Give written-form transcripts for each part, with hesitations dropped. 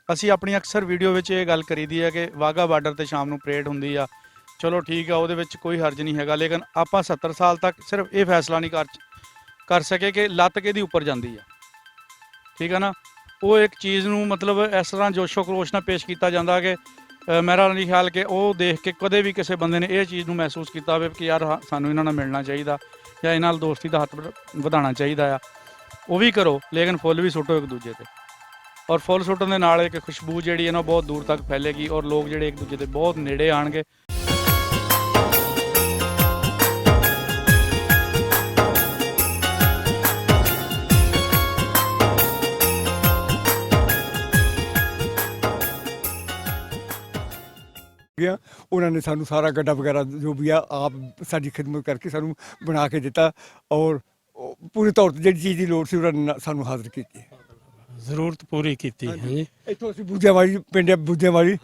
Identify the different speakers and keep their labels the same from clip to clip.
Speaker 1: ਅਸੀਂ ਆਪਣੀ ਅਕਸਰ ਵੀਡੀਓ ਵਿੱਚ ਇਹ ਗੱਲ ਕਰੀਦੀ ਹੈ ਕਿ ਵਾਹਗਾ ਬਾਰਡਰ ਤੇ ਸ਼ਾਮ ਨੂੰ ਪਰੇਡ ਹੁੰਦੀ ਆ। ਚਲੋ ਠੀਕ ਆ, ਉਹਦੇ ਵਿੱਚ ਕੋਈ ਹਰਜ ਨਹੀਂ ਹੈਗਾ, ਲੇਕਿਨ ਆਪਾਂ 70 ਸਾਲ ਤੱਕ ਸਿਰਫ ਇਹ ਫੈਸਲਾ ਨਹੀਂ ਕਰ ਸਕੇ ਕਿ ਲੱਤ ਕਿਹਦੀ ਉੱਪਰ ਜਾਂਦੀ ਆ। ਠੀਕ ਆ ਨਾ, ਉਹ ਇੱਕ ਚੀਜ਼ ਨੂੰ ਮਤਲਬ ਇਸ ਤਰ੍ਹਾਂ ਜੋਸ਼ੋ ਖਰੋਸ਼ ਨਾਲ ਪੇਸ਼ ਕੀਤਾ ਜਾਂਦਾ ਕਿ ਮੇਰਾ ਨਹੀਂ ਖਿਆਲ ਕਿ ਉਹ ਦੇਖ ਕੇ ਕਦੇ ਵੀ ਕਿਸੇ ਬੰਦੇ ਨੇ ਇਹ ਚੀਜ਼ ਨੂੰ ਮਹਿਸੂਸ ਕੀਤਾ ਹੋਵੇ ਕਿ ਯਾਰ ਸਾਨੂੰ ਇਹਨਾਂ ਨਾਲ ਮਿਲਣਾ ਚਾਹੀਦਾ ਜਾਂ ਇਹਨਾਂ ਨਾਲ ਦੋਸਤੀ ਦਾ ਹੱਥ ਵਧਾਉਣਾ ਚਾਹੀਦਾ ਆ। ਉਹ ਵੀ ਕਰੋ, ਲੇਕਿਨ ਫੁੱਲ ਵੀ ਸੁੱਟੋ ਇੱਕ ਦੂਜੇ ਤੇ। ਔਰ ਫੁੱਲ ਸੁੱਟਣ ਦੇ ਨਾਲ ਇੱਕ ਖੁਸ਼ਬੂ ਜਿਹੜੀ ਹੈ ਨਾ ਬਹੁਤ ਦੂਰ ਤੱਕ ਫੈਲੇਗੀ ਔਰ ਲੋਕ ਜਿਹੜੇ ਇੱਕ ਦੂਜੇ ਦੇ ਬਹੁਤ ਨੇੜੇ ਆਣਗੇ।
Speaker 2: उन्होंने सानू सारा गड्ढा वगैरह जो भी है आप साडी खिदमत करके सानू बना के दिता और पूरी तौर पर जिहड़ी चीज़ की लोड़ सी उन्होंने सानू हाजिर की।
Speaker 3: ਜ਼ਰੂਰਤ ਪੂਰੀ ਕੀਤੀ ਹੈ ਜੀ।
Speaker 2: इतों असीं बूजियावाड़ी पिंड बूजियावाड़ी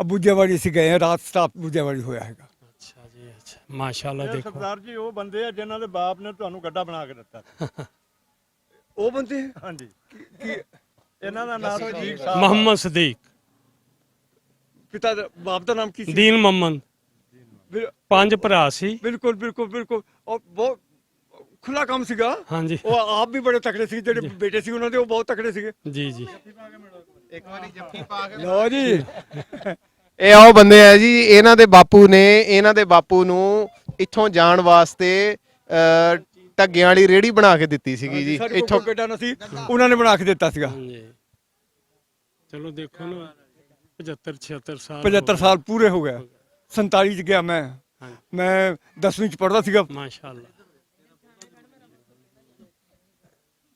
Speaker 2: बूजियावाड़ी असीं गए हैं, रात स्टाफ बूजियावाड़ी होया हैगा।
Speaker 3: ਅੱਛਾ ਜੀ, ਅੱਛਾ, ਮਾਸ਼ਾਅੱਲਾ। ਦੇਖੋ
Speaker 4: ਸਰਦਾਰ ਜੀ ਉਹ ਬੰਦੇ ਆ ਜਿਨ੍ਹਾਂ ਦੇ ਬਾਪ ਨੇ ਤੁਹਾਨੂੰ ਗੱਡਾ ਬਣਾ ਕੇ ਦਿੱਤਾ।
Speaker 2: ਉਹ ਬੰਦੇ
Speaker 4: ਹਾਂਜੀ,
Speaker 2: ਕੀ
Speaker 4: ਇਹਨਾਂ ਦਾ ਨਾਮ ਸਦੀਕ ਸਾਹਿਬ।
Speaker 3: ਮੁਹੰਮਦ ਸਦੀਕ,
Speaker 2: ਪਿਤਾ ਦਾ ਬਾਪ ਦਾ ਨਾਮ ਕੀ ਸੀ?
Speaker 3: ਦੀਨ ਮੁਹੰਮਦ। ਪੰਜ ਭਰਾ ਸੀ।
Speaker 2: ਬਿਲਕੁਲ ਬਿਲकुल ਬਿਲकुल और बहुत खुला काम ਸੀਗਾ।
Speaker 3: ਹਾਂਜੀ
Speaker 2: ਉਹ ਆਪ ਵੀ ਬੜੇ ਤਕੜੇ ਸੀ, ਜਿਹੜੇ ਬੇਟੇ ਸੀ ਉਹਨਾਂ ਦੇ ਉਹ ਬਹੁਤ ਤਕੜੇ ਸੀਗੇ।
Speaker 3: ਜੀ ਜੀ।
Speaker 5: ਇੱਕ ਵਾਰੀ ਜੱਫੀ ਪਾ ਕੇ
Speaker 2: ਲਓ ਜੀ,
Speaker 5: ਇਹ ਆਓ ਬੰਦੇ ਆ ਜੀ। ਇਹਨਾਂ ਦੇ ਬਾਪੂ ਨੂੰ ਇੱਥੋਂ ਜਾਣ ਵਾਸਤੇ ਢੱਗਿਆਂ ਵਾਲੀ ਰੇੜੀ ਬਣਾ ਕੇ ਦਿੱਤੀ ਸੀਗੀ ਜੀ।
Speaker 2: ਇੱਥੋਂ ਗੱਡਾ ਨਾ ਸੀ, ਉਹਨਾਂ ਨੇ ਬਣਾ ਕੇ ਦਿੱਤਾ ਸੀਗਾ।
Speaker 3: ਹਾਂਜੀ, ਚਲੋ ਦੇਖੋ ਨਾ 75 76 ਸਾਲ
Speaker 2: 75 ਸਾਲ ਪੂਰੇ ਹੋ ਗਏ। 47 ਚ ਗਿਆ ਮੈਂ 10ਵੀਂ ਚ ਪੜ੍ਹਦਾ ਸੀਗਾ।
Speaker 3: ਮਾਸ਼ਾਅੱਲਾ।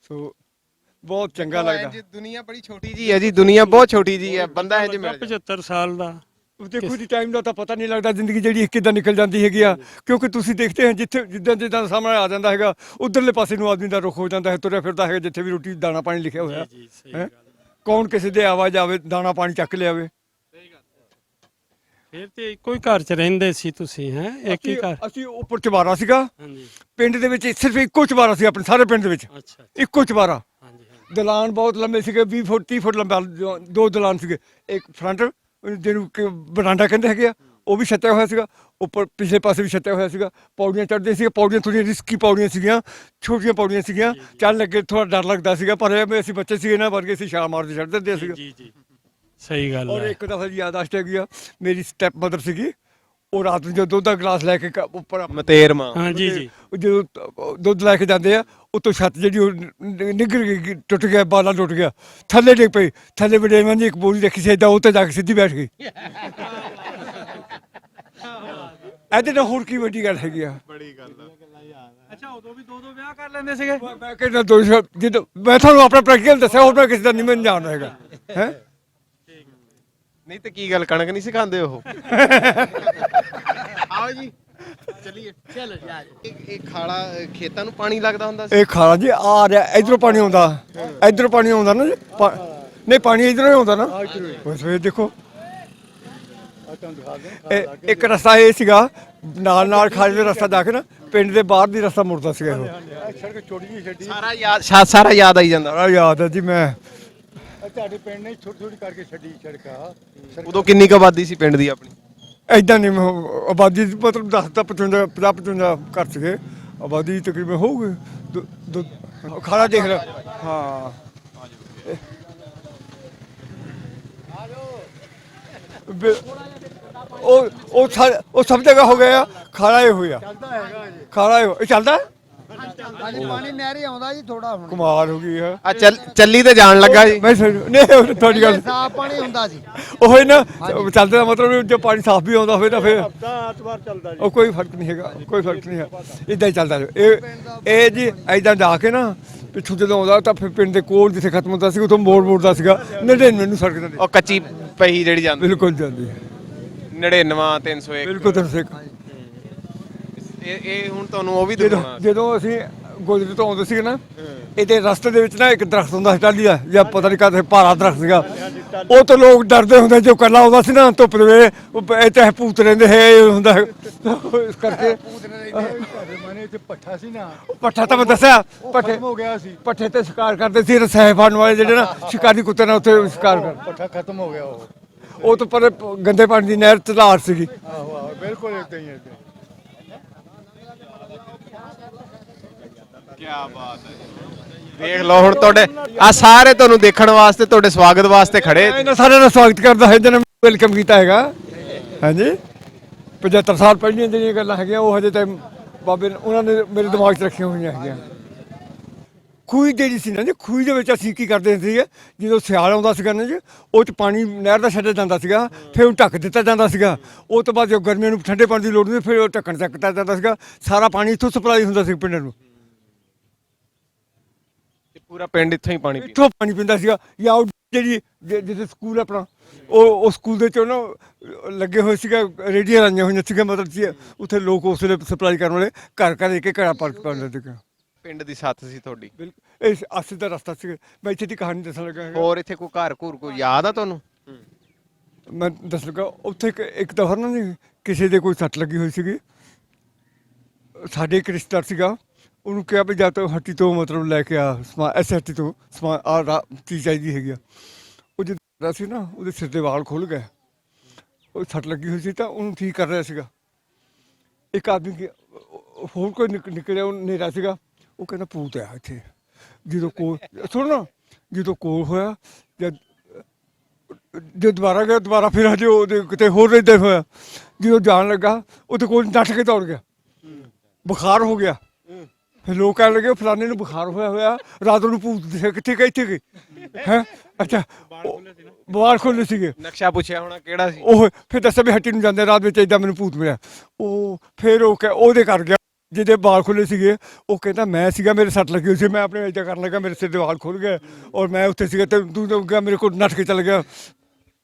Speaker 2: ਸੋ ਬਹੁਤ ਚੰਗਾ ਲੱਗਦਾ।
Speaker 5: ਦੁਨੀਆ ਬੜੀ ਛੋਟੀ ਜੀ ਹੈ ਜੀ, ਦੁਨੀਆ ਬਹੁਤ ਛੋਟੀ ਜੀ ਹੈ। ਬੰਦਾ ਇੰਜ ਮਿਲ
Speaker 3: 75 ਸਾਲ ਦਾ
Speaker 2: ਦੇਖੋ ਜੀ, ਟਾਈਮ ਦਾ ਤਾਂ ਪਤਾ ਨਹੀਂ ਲੱਗਦਾ, ਜ਼ਿੰਦਗੀ ਜਿਹੜੀ ਕਿੱਦਾਂ ਨਿਕਲ ਜਾਂਦੀ ਹੈਗੀ ਆ। ਕਿਉਂਕਿ ਤੁਸੀਂ ਦੇਖਦੇ ਹੋ ਜਿੱਦਾਂ ਸਾਹਮਣੇ ਆ ਜਾਂਦਾ ਹੈਗਾ, ਉਧਰਲੇ ਪਾਸੇ ਨੂੰ ਆਦਮੀ ਦਾ ਰੁਖ ਹੋ ਜਾਂਦਾ ਹੈ, ਤੁਰਿਆ ਫਿਰਦਾ ਹੈਗਾ ਜਿੱਥੇ ਵੀ ਰੋਟੀ ਦਾਣਾ ਪਾਣੀ ਲਿਖਿਆ ਹੋਇਆ ਹੈ। ਕੌਣ ਕਿਸੇ ਦੇ ਆਵਾ ਜਾਵੇ ਦਾਣਾ ਪਾਣੀ ਚੱਕ ਲਿਆਵੇ।
Speaker 3: ਫਿਰ ਤੇ ਇੱਕੋ ਹੀ ਘਰ ਚ ਰਹਿੰਦੇ ਸੀ ਤੁਸੀਂ? ਹੈ ਇੱਕ ਹੀ ਘਰ?
Speaker 2: ਅਸੀਂ ਉੱਪਰ ਚਵਾਰਾ ਸੀਗਾ
Speaker 3: ਹਾਂਜੀ।
Speaker 2: ਪਿੰਡ ਦੇ ਵਿੱਚ, ਸਿਰਫ ਇੱਕੋ ਚਵਾਰਾ ਸੀ ਆਪਣੇ ਸਾਰੇ ਪਿੰਡ ਦੇ ਵਿੱਚ,
Speaker 3: ਅੱਛਾ,
Speaker 2: ਇੱਕੋ ਚਵਾਰਾ।
Speaker 3: ਹਾਂਜੀ।
Speaker 2: ਦਲਾਨ ਬਹੁਤ ਲੰਬੇ ਸੀਗੇ, 20 ਫੁੱਟ 30 ਫੁੱਟ ਲੰਬਾ, ਦੋ ਦਲਾਨ ਸੀਗੇ। ਇੱਕ ਫਰੰਟ ਜਿਹਨੂੰ ਬਰਾਂਡਾ ਕਹਿੰਦੇ ਹੈਗੇ ਆ, ਉਹ ਵੀ ਛੱਤਿਆ ਹੋਇਆ ਸੀਗਾ। ਉੱਪਰ ਪਿਛਲੇ ਪਾਸੇ ਵੀ ਛੱਤਿਆ ਹੋਇਆ ਸੀਗਾ। ਪੌੜੀਆਂ ਚੜ੍ਹਦੇ ਸੀਗੇ, ਪੌੜੀਆਂ ਥੋੜ੍ਹੀਆਂ ਰਿਸਕੀ ਪੌੜੀਆਂ ਸੀਗੀਆਂ, ਛੋਟੀਆਂ ਪੌੜੀਆਂ ਸੀਗੀਆਂ। ਚੱਲ ਲੱਗੇ ਥੋੜਾ ਡਰ ਲੱਗਦਾ ਸੀਗਾ, ਪਰ ਇਹ ਅਸੀਂ ਬੱਚੇ ਸੀਗੇ ਨਾ, ਵਰਗੇ ਅਸੀਂ ਛਾਲ ਮਾਰਦੇ ਚੜ੍ਹ ਦਿੰਦੇ ਸੀਗੇ।
Speaker 3: ਜੀ ਜੀ, ਸਹੀ ਗੱਲ
Speaker 2: ਔਰ
Speaker 3: ਹੈ।
Speaker 2: ਇੱਕ ਦਫਾ ਦੀ ਯਾਦਾਸ਼ਤ ਹੈਗੀ ਆ, ਮੇਰੀ ਸਟੈਪ ਮਦਰ ਸੀਗੀ, ਉਹ ਰਾਤ ਨੂੰ ਜਦੋਂ ਦੁੱਧ ਦਾ ਗਲਾਸ ਲੈ ਕੇ ਉੱਪਰ
Speaker 5: ਮਤੇਰ ਮਾਂ।
Speaker 3: ਹਾਂ ਜੀ ਜੀ।
Speaker 2: ਜਦੋਂ ਦੁੱਧ ਲੈ ਕੇ ਜਾਂਦੇ ਆ, ਉੱਤੋਂ ਛੱਤ ਜਿਹੜੀ ਉਹ ਨਿੱਗਰ ਗਈ, ਟੁੱਟ ਗਿਆ, ਬਾਲਾ ਟੁੱਟ ਗਿਆ, ਥੱਲੇ ਡਿੱਗ ਪਈ। ਥੱਲੇ ਵਡੇਵਾਂ ਦੀ ਇੱਕ ਬੋਰੀ ਰੱਖੀ ਸੀ ਏਦਾਂ, ਉੱਤੇ ਜਾ ਕੇ ਸਿੱਧੀ ਬੈਠ ਗਈ। ਇਹਦੇ ਨਾਲ ਹੋਰ ਕੀ ਵੱਡੀ ਗੱਲ ਹੈਗੀ ਆ।
Speaker 5: ਬੜੀ ਗੱਲ ਆ।
Speaker 1: ਅੱਛਾ, ਉਦੋਂ ਵੀ ਦੋ ਵਿਆਹ ਕਰ ਲੈਂਦੇ ਸੀਗੇ?
Speaker 2: ਮੈਂ ਕਹਿੰਦਾ ਜਦੋਂ ਮੈਂ ਤੁਹਾਨੂੰ ਆਪਣਾ ਪ੍ਰੈਕਟੀਕਲ ਦੱਸਿਆ, ਹੋਰ ਮੈਂ ਕਿਸੇ ਦਾ ਨਹੀਂ ਮੈਨੂੰ ਜਾਣਦਾ ਹੈਗਾ ਹੈ।
Speaker 5: ਨਹੀਂ ਤੇ ਕੀ ਗੱਲ, ਕਣਕ ਨਹੀਂ ਸਿਖਾਉਂਦੇ ਉਹ? ਆਓ ਜੀ ਚਲਿਏ। ਚਲੋ ਜੀ। ਇਹ ਖਾਲਾ ਖੇਤਾਂ ਨੂੰ ਪਾਣੀ ਲੱਗਦਾ ਹੁੰਦਾ ਸੀ?
Speaker 2: ਇਹ ਖਾਲਾ ਜੀ ਆ ਰਿਹਾ, ਇਧਰੋਂ ਪਾਣੀ ਆਉਂਦਾ, ਇਧਰੋਂ ਪਾਣੀ ਆਉਂਦਾ ਨਾ ਜੀ। ਨਹੀਂ, ਪਾਣੀ ਇਧਰੋਂ ਹੀ ਆਉਂਦਾ ਨਾ। ਬਸ ਵੇ ਦੇਖੋ, ਇੱਕ ਰਸਤਾ ਇਹ ਸੀਗਾ, ਨਾਲ ਖਾਲੇ ਦਾ ਰਸਤਾ ਜਾ ਕੇ ਨਾ ਪਿੰਡ ਦੇ ਬਾਹਰ ਦੀ ਰਸਤਾ ਮੁੜਦਾ ਸੀਗਾ। ਉਹ ਸੜਕ ਛੋਟੀ ਜਿਹੀ ਛੱਡੀ,
Speaker 5: ਸਾਰਾ ਯਾਦ ਆਈ ਜਾਂਦਾ।
Speaker 2: ਬੜਾ ਯਾਦ ਹੈ ਜੀ। ਮੈਂ
Speaker 4: ਤੁਹਾਡੇ ਪਿੰਡ ਨੇ ਛੋਟੀ ਛੋਟੀ ਕਰਕੇ ਛੱਡੀ ਸੜਕ ਆ।
Speaker 5: ਉਦੋਂ ਕਿੰਨੀ ਕੁ ਆਬਾਦੀ ਸੀ ਪਿੰਡ ਦੀ ਆਪਣੀ?
Speaker 2: ਐਦਾਂ ਨਹੀਂ, ਆਬਾਦੀ ਮਤਲਬ 10 ਤਾਂ 55 50 ਘਰ ਸੀਗੇ। ਆਬਾਦੀ ਤਕਰੀਬਨ ਹੋਊਗੀ। ਖਾਲਾ ਦੇਖ ਲੈ। ਹਾਂ, ਉਹ ਸਭ ਜਗ੍ਹਾ ਹੋ ਗਿਆ। ਖਾਲਾ ਇਹ ਹੋਇਆ, ਖਾਲਾ ਇਹ ਚੱਲਦਾ।
Speaker 6: ਹਾਂਜੀ, ਪਾਣੀ ਨਹਿਰੀ ਆਉਂਦਾ ਜੀ ਥੋੜਾ ਹੁਣ।
Speaker 2: ਕਮਾਲ ਹੋ ਗਈ ਹੈ।
Speaker 5: ਆ ਚੱਲੀ ਤੇ ਜਾਣ ਲੱਗਾ ਜੀ।
Speaker 2: ਮੈਂ ਨਹੀਂ, ਤੁਹਾਡੀ ਗੱਲ
Speaker 6: ਸਾਫ ਪਾਣੀ ਹੁੰਦਾ ਸੀ।
Speaker 2: ਉਹ ਨਾ ਚੱਲਦਾ ਦਾ ਮਤਲਬ ਜੇ ਪਾਣੀ ਸਾਫ਼ ਵੀ ਆਉਂਦਾ ਹੋਵੇ ਤਾਂ ਫਿਰ
Speaker 4: ਐਤਵਾਰ ਚੱਲਦਾ ਜੀ।
Speaker 2: ਉਹ ਕੋਈ ਫਰਕ ਨਹੀਂ ਹੈਗਾ, ਕੋਈ ਫਰਕ ਨਹੀਂ ਹੈ। ਇਦਾਂ ਹੀ ਚੱਲਦਾ ਇਹ ਜੀ। ਇਦਾਂ ਜਾ ਕੇ ਨਾ ਪਿੱਛੋਂ ਜਦੋਂ ਆਉਂਦਾ ਤਾਂ ਫਿਰ ਪਿੰਡ ਦੇ ਕੋਲ ਜਿੱਥੇ ਖਤਮ ਹੁੰਦਾ ਸੀ ਉੱਥੋਂ ਮੋੜਦਾ ਸੀਗਾ। 99 ਨੂੰ ਸੜਕ ਤੇ
Speaker 5: ਉਹ ਕੱਚੀ ਪਹੀ ਜਿਹੜੀ ਜਾਂਦੀ।
Speaker 2: ਬਿਲਕੁਲ ਜਾਂਦੀ ਹੈ।
Speaker 5: 99 301
Speaker 2: ਬਿਲਕੁਲ ਤਰਸੇ।
Speaker 5: ਇਹ ਹੁਣ ਤੁਹਾਨੂੰ ਉਹ ਵੀ ਦਿਖਾਉਣਾ।
Speaker 2: ਜਦੋਂ ਅਸੀਂ ਗੋਦਰੀ ਤੋਂ ਆਉਂਦੇ ਸੀਗੇ ਨਾ, ਇਹਦੇ ਰਸਤੇ ਦੇ ਵਿੱਚ ਨਾ ਇੱਕ ਦਰਖਤ ਹੁੰਦਾ ਸੀ ਟਾਹਲੀ ਦਾ, ਜਾਂ ਪਤਾ ਨਹੀਂ ਕਾਹਦੇ ਭਾਰਾ ਦਰਖਤ ਸੀਗਾ। ਉਹ ਤੋਂ ਲੋਕ ਡਰਦੇ ਹੁੰਦੇ, ਜੋ ਕੱਲਾ ਆਉਂਦਾ ਸੀ ਨਾ ਧੁੱਪ ਦੇ ਵੇਲੇ, ਇਹ ਚਾਹੇ ਭੂਤ ਰਹਿੰਦੇ ਹੈ ਹੁੰਦਾ, ਇਸ ਕਰਕੇ
Speaker 4: ਇੱਥੇ ਪੱਠਾ ਸੀ ਨਾ,
Speaker 2: ਪੱਠਾ ਤਾਂ ਮੈਂ ਦੱਸਿਆ
Speaker 4: ਉਹ
Speaker 2: ਪੱਠੇ
Speaker 4: ਖਤਮ ਹੋ ਗਿਆ ਸੀ।
Speaker 2: ਪੱਠੇ ਤੇ ਸ਼ਿਕਾਰ ਕਰਦੇ ਸੀ ਰਸਾਇ ਫੜਨ ਵਾਲੇ ਜਿਹੜੇ ਨਾ ਸ਼ਿਕਾਰੀ ਕੁੱਤੇ ਨਾਲ ਉੱਥੇ ਸ਼ਿਕਾਰ ਕਰ
Speaker 4: ਪੱਠਾ ਖਤਮ ਹੋ ਗਿਆ ਉਹ।
Speaker 2: ਉਹ ਤੋਂ ਪਰ ਗੰਦੇ ਪਾਣੀ ਦੀ ਨਹਿਰ ਤਲਾਰ ਸੀਗੀ।
Speaker 4: ਆਹੋ ਆਹੋ ਬਿਲਕੁਲ ਏਦਾਂ ਹੀ ਏਦਾਂ।
Speaker 5: ਕੀ ਬਾਤ ਹੈ। ਦੇਖ ਲਓ ਹੁਣ ਤੁਹਾਡੇ ਆ ਸਾਰੇ ਤੁਹਾਨੂੰ ਦੇਖਣ ਵਾਸਤੇ ਤੁਹਾਡੇ ਸਵਾਗਤ ਵਾਸਤੇ ਖੜੇ।
Speaker 2: ਮੈਂ ਇਹਨਾਂ ਸਾਰਿਆਂ ਦਾ ਸਵਾਗਤ ਕਰਦਾ ਹੈ ਜਿਹਨਾਂ ਨੇ ਵੈਲਕਮ ਕੀਤਾ ਹੈਗਾ। ਹਾਂਜੀ 75 ਸਾਲ ਪਹਿਲੀਆਂ ਜਿਹੜੀਆਂ ਗੱਲਾਂ ਹੈਗੀਆਂ ਉਹ ਹਜੇ ਤੱਕ ਬਾਬੇ ਨੇ ਉਹਨਾਂ ਨੇ ਮੇਰੇ ਦਿਮਾਗ 'ਚ ਰੱਖੀਆਂ ਹੋਈਆਂ ਹੈਗੀਆਂ। ਖੂਹੀ ਜਿਹੜੀ ਸੀ ਨਾ ਜੀ, ਖੂਹੀ ਦੇ ਵਿੱਚ ਅਸੀਂ ਕੀ ਕਰਦੇ ਸੀ ਜਦੋਂ ਸਿਆਲ ਆਉਂਦਾ ਸੀਗਾ ਨਾ ਜੀ, ਉਹ 'ਚ ਪਾਣੀ ਨਹਿਰ ਦਾ ਛੱਡਿਆ ਜਾਂਦਾ ਸੀਗਾ, ਫਿਰ ਉਹ ਢੱਕ ਦਿੱਤਾ ਜਾਂਦਾ ਸੀਗਾ। ਉਹ ਤੋਂ ਬਾਅਦ ਜਦੋਂ ਗਰਮੀਆਂ ਨੂੰ ਠੰਡੇ ਪਾਣੀ ਦੀ ਲੋੜ ਹੁੰਦੀ ਫਿਰ ਉਹ ਢੱਕਣ ਚੱਕਤਾ ਜਾਂਦਾ ਸੀਗਾ। ਸਾਰਾ ਪਾਣੀ ਇੱਥੋਂ ਸਪਲਾਈ ਹੁੰਦਾ ਸੀ ਪਿੰਡ ਨੂੰ,
Speaker 5: ਪੂਰਾ ਪਿੰਡ ਇੱਥੋਂ ਹੀ ਪਾਣੀ ਪੀਂਦਾ।
Speaker 2: ਇੱਥੋਂ ਪਾਣੀ ਪੀਂਦਾ ਸੀਗਾ। ਜਾਂ ਉਹ ਜਿਹੜੀ ਜਿੱਥੇ ਸਕੂਲ ਆਪਣਾ ਉਹ ਸਕੂਲ ਦੇ ਚੋਂ ਨਾ ਲੱਗੇ ਹੋਏ ਸੀਗਾ ਰੇਡੀਆਂ ਲਾਈਆਂ ਹੋਈਆਂ ਸੀਗੀਆਂ, ਮਤਲਬ ਕਿ ਉੱਥੇ ਲੋਕ ਉਸ ਵੇਲੇ ਸਪਲਾਈ ਕਰਨ ਵਾਲੇ ਘਰ ਘਰ ਇੱਕ ਘੜਾ ਪਾਰਕ ਪਾਉਂਦੇ ਸੀਗੇ।
Speaker 5: ਪਿੰਡ ਦੀ ਸੱਥ ਸੀ ਤੁਹਾਡੀ।
Speaker 2: ਬਿਲਕੁਲ ਇਸ ਆਸੇ ਦਾ ਰਸਤਾ ਸੀਗਾ। ਮੈਂ ਇੱਥੇ ਦੀ ਕਹਾਣੀ ਦੱਸਣ ਲੱਗਾ ਹੈਗਾ।
Speaker 5: ਹੋਰ ਇੱਥੇ ਕੋਈ ਘਰ ਘੂਰ ਕੋਈ ਯਾਦ ਆ ਤੁਹਾਨੂੰ?
Speaker 2: ਮੈਂ ਦੱਸ ਲੱਗਾ ਉੱਥੇ ਇੱਕ ਦਫਾ ਨਾ ਜੀ ਕਿਸੇ ਦੇ ਕੋਈ ਸੱਟ ਲੱਗੀ ਹੋਈ ਸੀਗੀ। ਸਾਡੇ ਇੱਕ ਰਿਸ਼ਤੇਦਾਰ ਸੀਗਾ, ਉਹਨੂੰ ਕਿਹਾ ਵੀ ਜਾਂ ਤਾਂ ਹੱਟੀ ਤੋਂ ਮਤਲਬ ਲੈ ਕੇ ਆ ਸਮਾਨ, ਐਸ ਹੱਟੀ ਤੋਂ ਸਮਾਨ ਆ ਚੀਜ਼ ਚਾਹੀਦੀ ਹੈਗੀ ਆ। ਉਹ ਜਦੋਂ ਸੀ ਨਾ ਉਹਦੇ ਸਿਰ ਦੇ ਵਾਲ ਖੁੱਲ ਗਏ, ਉਹ ਸੱਟ ਲੱਗੀ ਹੋਈ ਸੀ ਤਾਂ ਉਹਨੂੰ ਠੀਕ ਕਰ ਰਿਹਾ ਸੀਗਾ। ਇੱਕ ਆਦਮੀ ਹੋਰ ਕੋਈ ਨਿਕਲਿਆ, ਉਹ ਹਨੇਰਾ ਸੀਗਾ, ਉਹ ਕਹਿੰਦਾ ਭੂਤ ਆ ਇੱਥੇ। ਜਦੋਂ ਕੋਲ ਸੁਣ ਨਾ, ਜਦੋਂ ਕੋਲ ਹੋਇਆ ਜੇ ਦੁਬਾਰਾ ਗਿਆ, ਦੁਬਾਰਾ ਫਿਰ ਹਜੇ ਉਹਦੇ ਕਿਤੇ ਹੋਰ ਇੱਦਾਂ ਹੋਇਆ। ਜਦੋਂ ਜਾਣ ਲੱਗਾ ਉਹਦੇ ਕੋਲ ਨੱਠ ਕੇ ਦੌੜ ਗਿਆ, ਬੁਖਾਰ ਹੋ ਗਿਆ। ਫਿਰ ਲੋਕ ਕਹਿਣ ਲੱਗੇ ਫਲਾਣੇ ਨੂੰ ਬੁਖਾਰ ਹੋਇਆ ਰਾਤ ਨੂੰ ਭੂਤ ਦਿਖਿਆ। ਕਿੱਥੇ ਗਏ ਇੱਥੇ ਗਏ ਹੈ? ਅੱਛਾ ਬਾਹਰ ਖੋਲੇ ਸੀਗੇ।
Speaker 5: ਨਕਸ਼ਾ ਪੁੱਛਿਆ ਹੋਣਾ ਕਿਹੜਾ ਸੀ?
Speaker 2: ਉਹ ਫਿਰ ਦੱਸਿਆ ਵੀ ਹੱਟੀ ਨੂੰ ਜਾਂਦੇ ਰਾਤ ਵਿੱਚ ਏਦਾਂ ਮੈਨੂੰ ਭੂਤ ਮਿਲਿਆ। ਉਹ ਫਿਰ ਉਹਦੇ ਕਰ ਗਿਆ ਜਿਹਦੇ ਵਾਲ ਖੁੱਲੇ ਸੀਗੇ। ਉਹ ਕਹਿੰਦਾ ਮੈਂ ਸੀਗਾ, ਮੇਰੇ ਸੱਟ ਲੱਗੀ ਹੋਈ ਸੀ, ਮੈਂ ਆਪਣੇ ਏਦਾਂ ਕਰਨ ਲੱਗਾ, ਮੇਰੇ ਸਿਰ ਦੇ ਵਾਲ ਖੁੱਲ ਗਏ ਔਰ ਮੈਂ ਉੱਥੇ ਸੀਗਾ ਤੇ ਤੂੰ ਗਿਆ ਮੇਰੇ ਕੋਲ ਨੱਠ ਕੇ ਚੱਲ ਗਿਆ।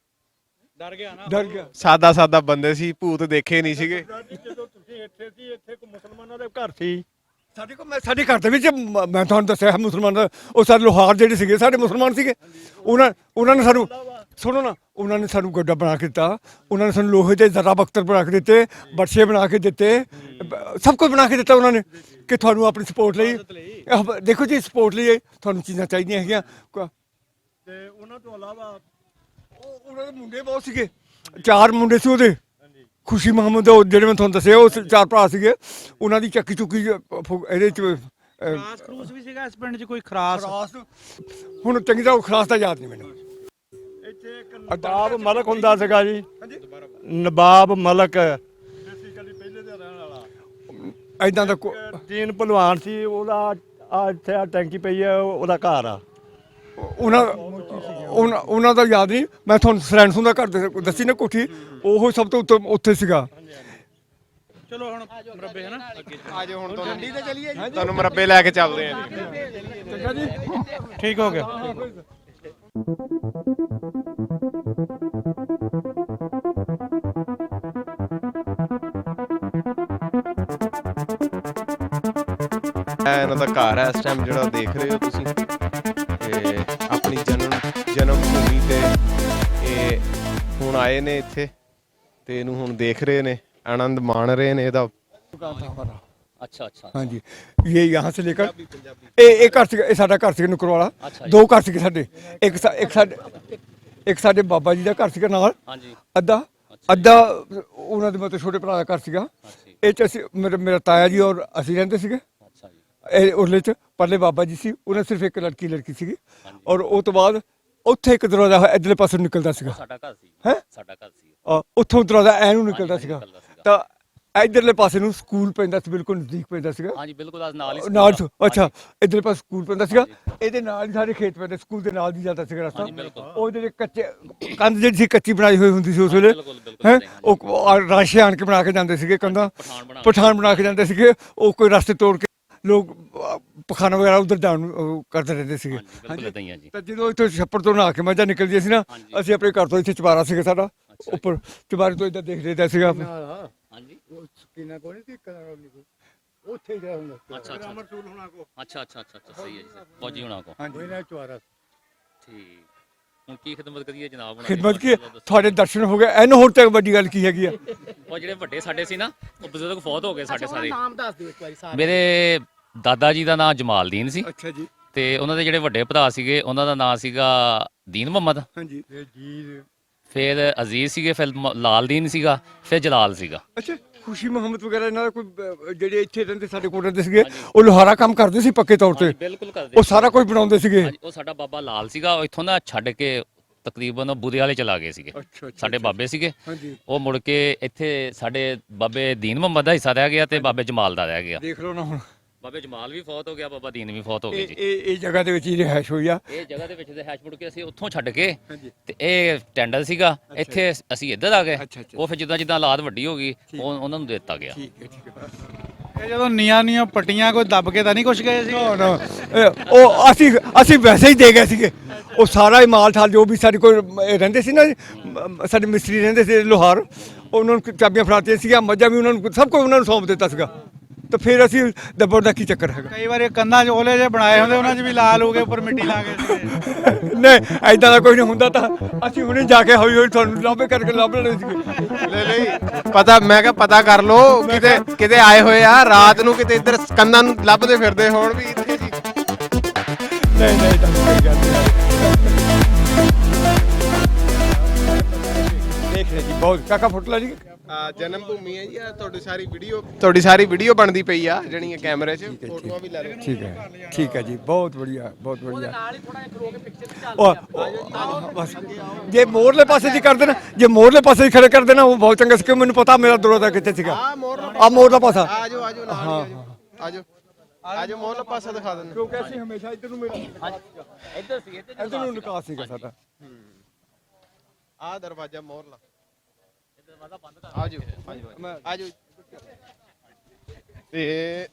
Speaker 1: ਡਰ ਗਿਆ ਨਾ,
Speaker 2: ਡਰ ਗਿਆ।
Speaker 5: ਸਾਦਾ ਬੰਦੇ ਸੀ, ਭੂਤ ਦੇਖੇ ਨਹੀਂ ਸੀਗੇ।
Speaker 4: ਜਦੋਂ ਤੁਸੀਂ ਇੱਥੇ ਸੀ, ਇੱਥੇ ਕੋ ਮੁਸਲਮਾਨਾਂ ਦੇ ਘਰ ਸੀ।
Speaker 2: ਸਾਡੇ ਘਰ ਦੇ ਵਿੱਚ ਮੈਂ ਤੁਹਾਨੂੰ ਦੱਸਿਆ ਮੁਸਲਮਾਨ ਉਹ ਸਾਰੇ ਲੋਹਾਰ ਜਿਹੜੇ ਸੀਗੇ ਸਾਡੇ ਮੁਸਲਮਾਨ ਸੀਗੇ। ਉਹਨਾਂ ਨੇ ਸਾਨੂੰ ਸੁਣੋ ਨਾ, ਉਹਨਾਂ ਨੇ ਸਾਨੂੰ ਗੱਡਾ ਬਣਾ ਕੇ ਦਿੱਤਾ। ਉਹਨਾਂ ਨੇ ਸਾਨੂੰ ਲੋਹੇ ਦੇ ਜ਼ਰਾ ਬਖਤਰ ਬਣਾ ਕੇ ਦਿੱਤੇ, ਬਰਛੇ ਬਣਾ ਕੇ ਦਿੱਤੇ, ਸਭ ਕੁਝ ਬਣਾ ਕੇ ਦਿੱਤਾ ਉਹਨਾਂ ਨੇ ਕਿ ਤੁਹਾਨੂੰ ਆਪਣੀ ਸਪੋਰਟ ਲਈ। ਦੇਖੋ ਜੀ ਸਪੋਰਟ ਲਈ ਤੁਹਾਨੂੰ ਚੀਜ਼ਾਂ ਚਾਹੀਦੀਆਂ ਹੈਗੀਆਂ।
Speaker 4: ਤੇ ਉਹਨਾਂ ਤੋਂ ਇਲਾਵਾ
Speaker 2: ਉਹਨਾਂ ਦੇ ਮੁੰਡੇ ਬਹੁਤ ਸੀਗੇ, 4 ਮੁੰਡੇ ਸੀ ਉਹਦੇ। ਖੁਸ਼ੀ ਮੁਹੰਮਦ ਉਹ ਜਿਹੜੇ ਮੈਂ ਤੁਹਾਨੂੰ ਦੱਸਿਆ ਉਹ 4 ਭਰਾ ਸੀਗੇ। ਉਹਨਾਂ ਦੀ ਚੱਕੀ ਚੁੱਕੀ ਇਹਦੇ ਚ
Speaker 1: ਖਰਾਸ ਖਰੂਸ ਵੀ ਸੀਗਾ ਇਸ ਪਿੰਡ 'ਚ ਕੋਈ ਖਰਾਸ?
Speaker 2: ਹੁਣ ਚੰਗੀ ਤਰ੍ਹਾਂ ਖਲਾਸ ਤਾਂ ਯਾਦ ਨਹੀਂ ਮੈਨੂੰ।
Speaker 4: ਇੱਥੇ ਇੱਕ
Speaker 7: ਨਵਾਬ ਮਲਕ ਹੁੰਦਾ ਸੀਗਾ ਜੀ, ਨਵਾਬ ਮਲਕ
Speaker 4: ਬੇਸਿਕਲੀ ਪਹਿਲੇ ਦਾ ਰਹਿਣ ਵਾਲਾ
Speaker 2: ਐਦਾਂ ਦਾ
Speaker 7: ਦੀਨ ਭਲਵਾਨ ਸੀ। ਉਹਦਾ ਆ ਇੱਥੇ ਆ ਟੈਂਕੀ ਪਈ ਹੈ, ਉਹਦਾ ਘਰ ਆ।
Speaker 2: ਉਹਨਾਂ ਦਾ ਯਾਦ ਨਹੀਂ। ਮੈਂ ਤੁਹਾਨੂੰ ਸਰੈਂਸੋਂ ਦਾ ਘਰ ਦੱਸੀ ਨਾ ਕੋਠੀ, ਉਹ ਸਭ ਤੋਂ ਉੱਥੇ ਸੀਗਾ।
Speaker 1: ਚਲੋ ਹੁਣ ਮਰੱਬੇ ਹੈ ਨਾ ਅੱਗੇ
Speaker 5: ਆਜੋ ਹੁਣ ਤੁਹਾਨੂੰ ਮਰੱਬੇ ਲੈ ਕੇ ਚੱਲਦੇ ਆ ਜੀ।
Speaker 1: ਠੀਕ ਹੋ ਗਿਆ।
Speaker 5: ਇਹਨਾਂ ਦਾ ਘਰ ਹੈ ਇਸ ਟਾਈਮ ਜਿਹੜਾ ਦੇਖ ਰਹੇ ਹੋ ਤੁਸੀਂ। ਤੇ ਆਪਣੀ ਜਨਮ ਭੂਮੀ ਤੇ ਇਹ ਹੁਣ ਆਏ ਨੇ ਇੱਥੇ ਤੇ ਇਹਨੂੰ ਹੁਣ ਦੇਖ ਰਹੇ ਨੇ, ਆਨੰਦ ਮਾਣ ਰਹੇ ਨੇ ਇਹਦਾ।
Speaker 8: अच्छा अच्छा
Speaker 2: हाँ जी, ये यहाँ से लेकर एक घर से साडा घर से नुक्कड़ वाला।
Speaker 8: अच्छा
Speaker 2: 2 घर से साडे, एक साडे बाबा जी का घर सीगा नाल।
Speaker 8: हाँ जी
Speaker 2: ਅੱਧਾ ਉਹਨਾਂ ਦੇ ਮਤਲਬ ਛੋਟੇ ਭਰਾ ਦਾ ਘਰ ਸੀਗਾ। ਇਹ ਚ ਅਸੀਂ ਮੇਰਾ ਤਾਇਆ ਜੀ ਔਰ ਅਸੀਂ ਰਹਿੰਦੇ ਸੀਗੇ।
Speaker 8: अच्छा जी
Speaker 2: ਇਹ ਉਹਲੇ ਚ ਪਰਲੇ ਬਾਬਾ ਜੀ ਸੀ, ਉਹਨਾਂ ਸਿਰਫ ਇੱਕ ਲੜਕੀ ਸੀਗੀ। ਔਰ ਉਹ ਤੋਂ ਬਾਅਦ ਉੱਥੇ ਇੱਕ ਦਰਵਾਜ਼ਾ ਇਧਰਲੇ ਪਾਸੇ ਨਿਕਲਦਾ ਸੀਗਾ।
Speaker 8: साडा घर सी
Speaker 2: ਹੈਂ?
Speaker 8: साडा घर सी
Speaker 2: ਉੱਥੋਂ ਦਰਵਾਜ਼ਾ ਐ ਨੂੰ ਨਿਕਲਦਾ
Speaker 8: ਹਾਂਜੀ,
Speaker 2: ਸੀਗਾ।
Speaker 8: ਨਿਕਲਦਾ ਸੀਗਾ।
Speaker 2: ਤਾਂ ਇਧਰਲੇ ਪਾਸੇ ਨੂੰ ਸਕੂਲ ਪੈਂਦਾ ਸੀ, ਬਿਲਕੁਲ ਨਜ਼ਦੀਕ ਪੈਂਦਾ ਸੀਗਾ।
Speaker 8: हाँ जी बिल्कुल आज नाल ही
Speaker 2: ਨਾਲ
Speaker 8: स्कूल
Speaker 2: ਅੱਛਾ
Speaker 8: हाँ जी,
Speaker 2: ਇਧਰਲੇ ਪਾਸੇ ਸਕੂਲ ਪੈਂਦਾ ਸੀਗਾ। ਇਹਦੇ ਨਾਲ ਹੀ ਸਾਰੇ ਖੇਤ ਪੈਂਦੇ, ਸਕੂਲ ਦੇ ਨਾਲ ਦੀ ਜਾਂਦਾ ਸੀਗਾ ਰਸਤਾ।
Speaker 8: ਹਾਂਜੀ, ਬਿਲਕੁਲ।
Speaker 2: ਉਹ ਜਿਹੜੇ ਕੱਚੇ ਕੰਧ ਜਿਹੜੀ ਸੀ ਕੱਚੀ ਬਣਾਈ ਹੋਈ ਹੁੰਦੀ ਸੀ ਉਸ ਵੇਲੇ
Speaker 8: ਬਿਲਕੁਲ, ਬਿਲਕੁਲ,
Speaker 2: ਹੈ,
Speaker 8: ਹਾਂਜੀ।
Speaker 2: ਉਹ ਰਾਸ਼ੇ ਆਣ ਕੇ ਬਣਾ ਕੇ ਜਾਂਦੇ ਸੀਗੇ ਕੰਧਾਂ,
Speaker 8: पठान
Speaker 2: ਪਠਾਨ ਬਣਾ ਕੇ ਜਾਂਦੇ ਸੀਗੇ। ਉਹ ਕੋਈ ਰਸਤੇ ਤੋੜ ਕੇ ਲੋਕ ਪਖਾਨਾ ਵਗੈਰਾ ਉਧਰ ਜਾਣ ਕਰਦੇ ਰਹਿੰਦੇ ਸੀਗੇ।
Speaker 8: हाँ जी बिल्कुल इतना ही है जी।
Speaker 2: ਤਾਂ ਜਦੋਂ ਇੱਥੇ ਛੱਪੜ ਤੋਂ ਨਹਾ ਕੇ ਮੱਝਾਂ ਨਿਕਲਦੀਆਂ ਸੀ ਨਾ,
Speaker 8: ਹਾਂਜੀ।
Speaker 2: ਅਸੀਂ ਆਪਣੇ ਘਰ ਤੋਂ ਇੱਥੇ ਚੁਬਾਰਾ ਸੀਗਾ ਸਾਡਾ,
Speaker 8: ਅੱਛਾ।
Speaker 2: ਉੱਪਰ ਚੁਬਾਰੇ ਤੋਂ ਇੱਦਾਂ ਦੇਖ ਰਹੀਦਾ ਸੀਗਾ।
Speaker 8: हाँ जी
Speaker 4: ਉਹ ਸਕੀਨਾ ਕੋਲ ਨਹੀਂ ਸੀ ਕਨਾਲ ਨਹੀਂ ਉੱਥੇ ਹੀ ਰਿਹਾ ਹੁੰਦਾ
Speaker 8: अच्छा अच्छा
Speaker 4: ਅਮਰ ਸੂਲ ਹੋਣਾ ਕੋ
Speaker 8: अच्छा अच्छा अच्छा अच्छा सही है जी फौजी होना को
Speaker 2: ਹਾਂਜੀ
Speaker 4: ਇਹਨਾਂ ਚੁਆਰਾ
Speaker 8: ठीक ਹੁਣ ਕੀ ਖਿਦਮਤ ਕਰੀਏ ਜਨਾਬ ਉਹਨਾਂ ਦੀ?
Speaker 2: ਖਿਦਮਤ ਕੀ ਤੁਹਾਡੇ ਦਰਸ਼ਨ ਹੋ ਗਏ, ਇਹਨੂੰ ਹੋਰ ਤੇ ਵੱਡੀ ਗੱਲ ਕੀ ਹੈਗੀ ਆ।
Speaker 8: ਉਹ ਜਿਹੜੇ ਵੱਡੇ ਸਾਡੇ ਸੀ ਨਾ, ਉਹ ਬਜ਼ੁਰਗ ਫੌਤ ਹੋ ਗਏ ਸਾਡੇ ਸਾਰੇ। ਨਾਮ ਦੱਸ ਦਿਓ ਇੱਕ ਵਾਰੀ ਸਾਰੇ। ਮੇਰੇ ਦਾਦਾ ਜੀ ਦਾ ਨਾਮ ਜਮਾਲਦੀਨ ਸੀ,
Speaker 2: ਅੱਛਾ ਜੀ।
Speaker 8: ਤੇ ਉਹਨਾਂ ਦੇ ਜਿਹੜੇ ਵੱਡੇ ਭਰਾ ਸੀਗੇ ਉਹਨਾਂ ਦਾ ਨਾਮ ਸੀਗਾ ਦੀਨ ਮੁਹੰਮਦ,
Speaker 2: ਹਾਂਜੀ।
Speaker 8: ਫਿਰ ਅਜ਼ੀਜ਼ ਸੀਗੇ, ਫਿਰ ਲਾਲਦੀਨ ਸੀਗਾ, ਫਿਰ ਜਲਾਲ ਸੀਗਾ।
Speaker 2: ਅੱਛਾ, ਖੁਸ਼ੀ ਮੁਹੰਮਦ ਵਗੈਰਾ ਇਹਨਾਂ ਦਾ ਕੋਈ ਜਿਹੜੇ ਇੱਥੇ ਰਹਿੰਦੇ ਸਾਡੇ ਕੋਲ ਰਹਿੰਦੇ ਸੀਗੇ, ਉਹ ਲੋਹਾਰਾ ਕੰਮ ਕਰਦੇ ਸੀ ਪੱਕੇ ਤੌਰ ਤੇ।
Speaker 8: ਬਿਲਕੁਲ ਕਰਦੇ
Speaker 2: ਉਹ ਸਾਰਾ ਕੁਝ ਬਣਾਉਂਦੇ ਸੀਗੇ।
Speaker 8: ਹਾਂਜੀ, ਉਹ ਸਾਡਾ ਬਾਬਾ ਲਾਲ ਸੀਗਾ, ਉਹ ਇੱਥੋਂ ਦਾ ਛੱਡ ਕੇ ਤਕਰੀਬਨ ਬੁਰੇ ਵਾਲੇ ਚਲਾ ਗਏ ਸੀਗੇ।
Speaker 2: ਅੱਛਾ,
Speaker 8: ਸਾਡੇ ਬਾਬੇ ਸੀਗੇ,
Speaker 2: ਹਾਂਜੀ।
Speaker 8: ਉਹ ਮੁੜ ਕੇ ਇੱਥੇ ਸਾਡੇ ਬਾਬੇ ਦੀਨ ਮੁਹੰਮਦ ਦਾ ਹਿੱਸਾ ਰਹਿ ਗਿਆ ਤੇ ਬਾਬੇ ਜਮਾਲ ਦਾ ਰਹਿ ਗਿਆ।
Speaker 2: ਦੇਖ ਲਓ ਨਾ ਹੁਣ,
Speaker 8: ਬਾਬੇ ਜਮਾਲ ਵੀ ਫੌਤ ਹੋ ਗਿਆ, ਬਾਬਾ ਦੀਨ ਵੀ ਫੌਤ ਹੋ ਗਏ ਜੀ।
Speaker 2: ਇਹ ਜਗ੍ਹਾ ਦੇ ਵਿੱਚ ਹੀ ਰਿਹਾਇਸ਼ ਹੋਈ ਆ।
Speaker 8: ਇਹ ਜਗ੍ਹਾ ਦੇ ਵਿੱਚ ਦੇ ਹੈਸ਼ ਮੁੜ ਕੇ ਅਸੀਂ ਉੱਥੋਂ ਛੱਡ ਕੇ
Speaker 2: ਹਾਂਜੀ।
Speaker 8: ਤੇ ਇਹ ਟੈਂਡਲ ਸੀਗਾ, ਇੱਥੇ ਅਸੀਂ ਇੱਧਰ ਆ ਗਏ।
Speaker 2: ਅੱਛਾ, ਅੱਛਾ।
Speaker 8: ਉਹ ਫਿਰ ਜਿੱਦਾਂ ਜਿੱਦਾਂ ਹਾਲਾਤ ਵੱਡੀ ਹੋ ਗਈ, ਉਹਨਾਂ ਨੂੰ ਦੇ ਦਿੱਤਾ ਗਿਆ।
Speaker 2: ਠੀਕ ਹੈ।
Speaker 1: ਇਹ ਜਦੋਂ ਨੀਆਂ ਪੱਟੀਆਂ ਕੋਈ ਦੱਬ ਕੇ ਤਾਂ ਨਹੀਂ ਕੁਛ ਗਏ ਸੀ?
Speaker 2: ਨਾ ਉਹ ਅਸੀਂ ਵੈਸੇ ਹੀ ਦੇ ਗਏ ਸੀਗੇ। ਉਹ ਸਾਰਾ ਹੀ ਮਾਲ ਠਾਲ ਜੋ ਵੀ ਸਾਡੇ ਕੋਲ ਰਹਿੰਦੇ ਸੀ ਨਾ, ਸਾਡੇ ਮਿਸਤਰੀ ਰਹਿੰਦੇ ਸੀ ਲੋਹਾਰ, ਉਹਨਾਂ ਨੂੰ ਚਾਬੀਆਂ ਫੜਾਤੀਆਂ ਸੀਗੀਆਂ, ਮੱਝਾਂ ਵੀ ਉਹਨਾਂ ਨੂੰ, ਸਭ ਕੁਝ ਉਹਨਾਂ ਨੂੰ ਸੌਂਪ ਦਿੱਤਾ ਸੀਗਾ। ਤਾਂ ਫਿਰ ਅਸੀਂ ਦੱਬਣ ਦਾ ਕੀ ਚੱਕਰ ਹੈਗਾ।
Speaker 1: ਕਈ ਵਾਰ ਇਹ ਕੰਨਾਂ 'ਚ ਓਲੇ ਜੇ ਬਣਾਏ ਹੁੰਦੇ, ਉਹਨਾਂ 'ਚ ਵੀ ਲਾਲ ਹੋ ਗਏ, ਉੱਪਰ ਮਿੱਟੀ ਲਾ ਗਏ ਸੀਗੇ।
Speaker 2: ਨਹੀਂ, ਐਦਾਂ ਦਾ ਕੋਈ ਨਹੀਂ ਹੁੰਦਾ। ਤਾਂ ਅਸੀਂ ਹੁਣੇ ਜਾ ਕੇ ਹੌਲੀ ਹੌਲੀ ਤੁਹਾਨੂੰ ਲਾਭੇ ਕਰਕੇ ਲੱਭ ਲੈਣੇ ਸੀਗੇ।
Speaker 5: ਲੈ ਪਤਾ, ਮੈਂ ਕਿਹਾ ਪਤਾ ਕਰ ਲੋ, ਕਿਤੇ ਆਏ ਹੋਏ ਆ ਰਾਤ ਨੂੰ, ਕਿਤੇ ਇੱਧਰ ਕੰਨਾਂ ਨੂੰ ਲੱਭਦੇ ਫਿਰਦੇ ਹੋਣ ਵੀ ਇੱਥੇ ਜੀ।
Speaker 2: ਨਹੀਂ ਤਾਂ ਕੋਈ ਗੱਲ ਨਹੀਂ। ਦੇਖ ਰਹੇ ਜੀ, ਬਹੁਤ ਕਾਕਾ ਫੁੱਟਲਾ ਜੀ।
Speaker 5: ਜਨਮ ਭੂਮੀ ਹੈ ਜੀ, ਆ ਤੁਹਾਡੀ ਸਾਰੀ ਵੀਡੀਓ ਬਣਦੀ ਪਈ ਆ ਜਿਹੜੀਆਂ ਕੈਮਰੇ 'ਚ, ਫੋਟੋਆਂ ਵੀ ਲੈ ਲਓ।
Speaker 2: ਠੀਕ ਹੈ ਜੀ, ਬਹੁਤ ਵਧੀਆ, ਬਹੁਤ ਵਧੀਆ। ਬਸ ਜੇ ਮੋਰਲੇ ਪਾਸੇ ਦੀ ਕਰ ਦੇਣਾ, ਜੇ ਮੋਰਲੇ ਪਾਸੇ ਦੀ ਖੜੇ ਕਰ ਦੇਣਾ, ਉਹ ਬਹੁਤ ਚੰਗਾ ਸੀ, ਕਿ ਮੈਨੂੰ ਪਤਾ ਮੇਰਾ ਦਰਵਾਜ਼ਾ ਕਿੱਥੇ ਸੀਗਾ। ਆ ਮੋਰਲਾ ਪਾਸਾ।
Speaker 5: ਆਜੋ ਮੋਹਲਾ ਪਾਸਾ ਦਿਖਾ ਦਿੰਦੇ।
Speaker 2: ਕਿਉਂਕਿ ਅਸੀਂ ਹਮੇਸ਼ਾ ਇੱਧਰ ਨੂੰ ਇੱਧਰ ਨੂੰ ਨਿਕਾਸ ਸੀਗਾ ਸਾਡਾ।
Speaker 5: ਆ ਦਰਵਾਜ਼ਾ ਮੋਹਲਾ, ਆਜੋ ਤੇ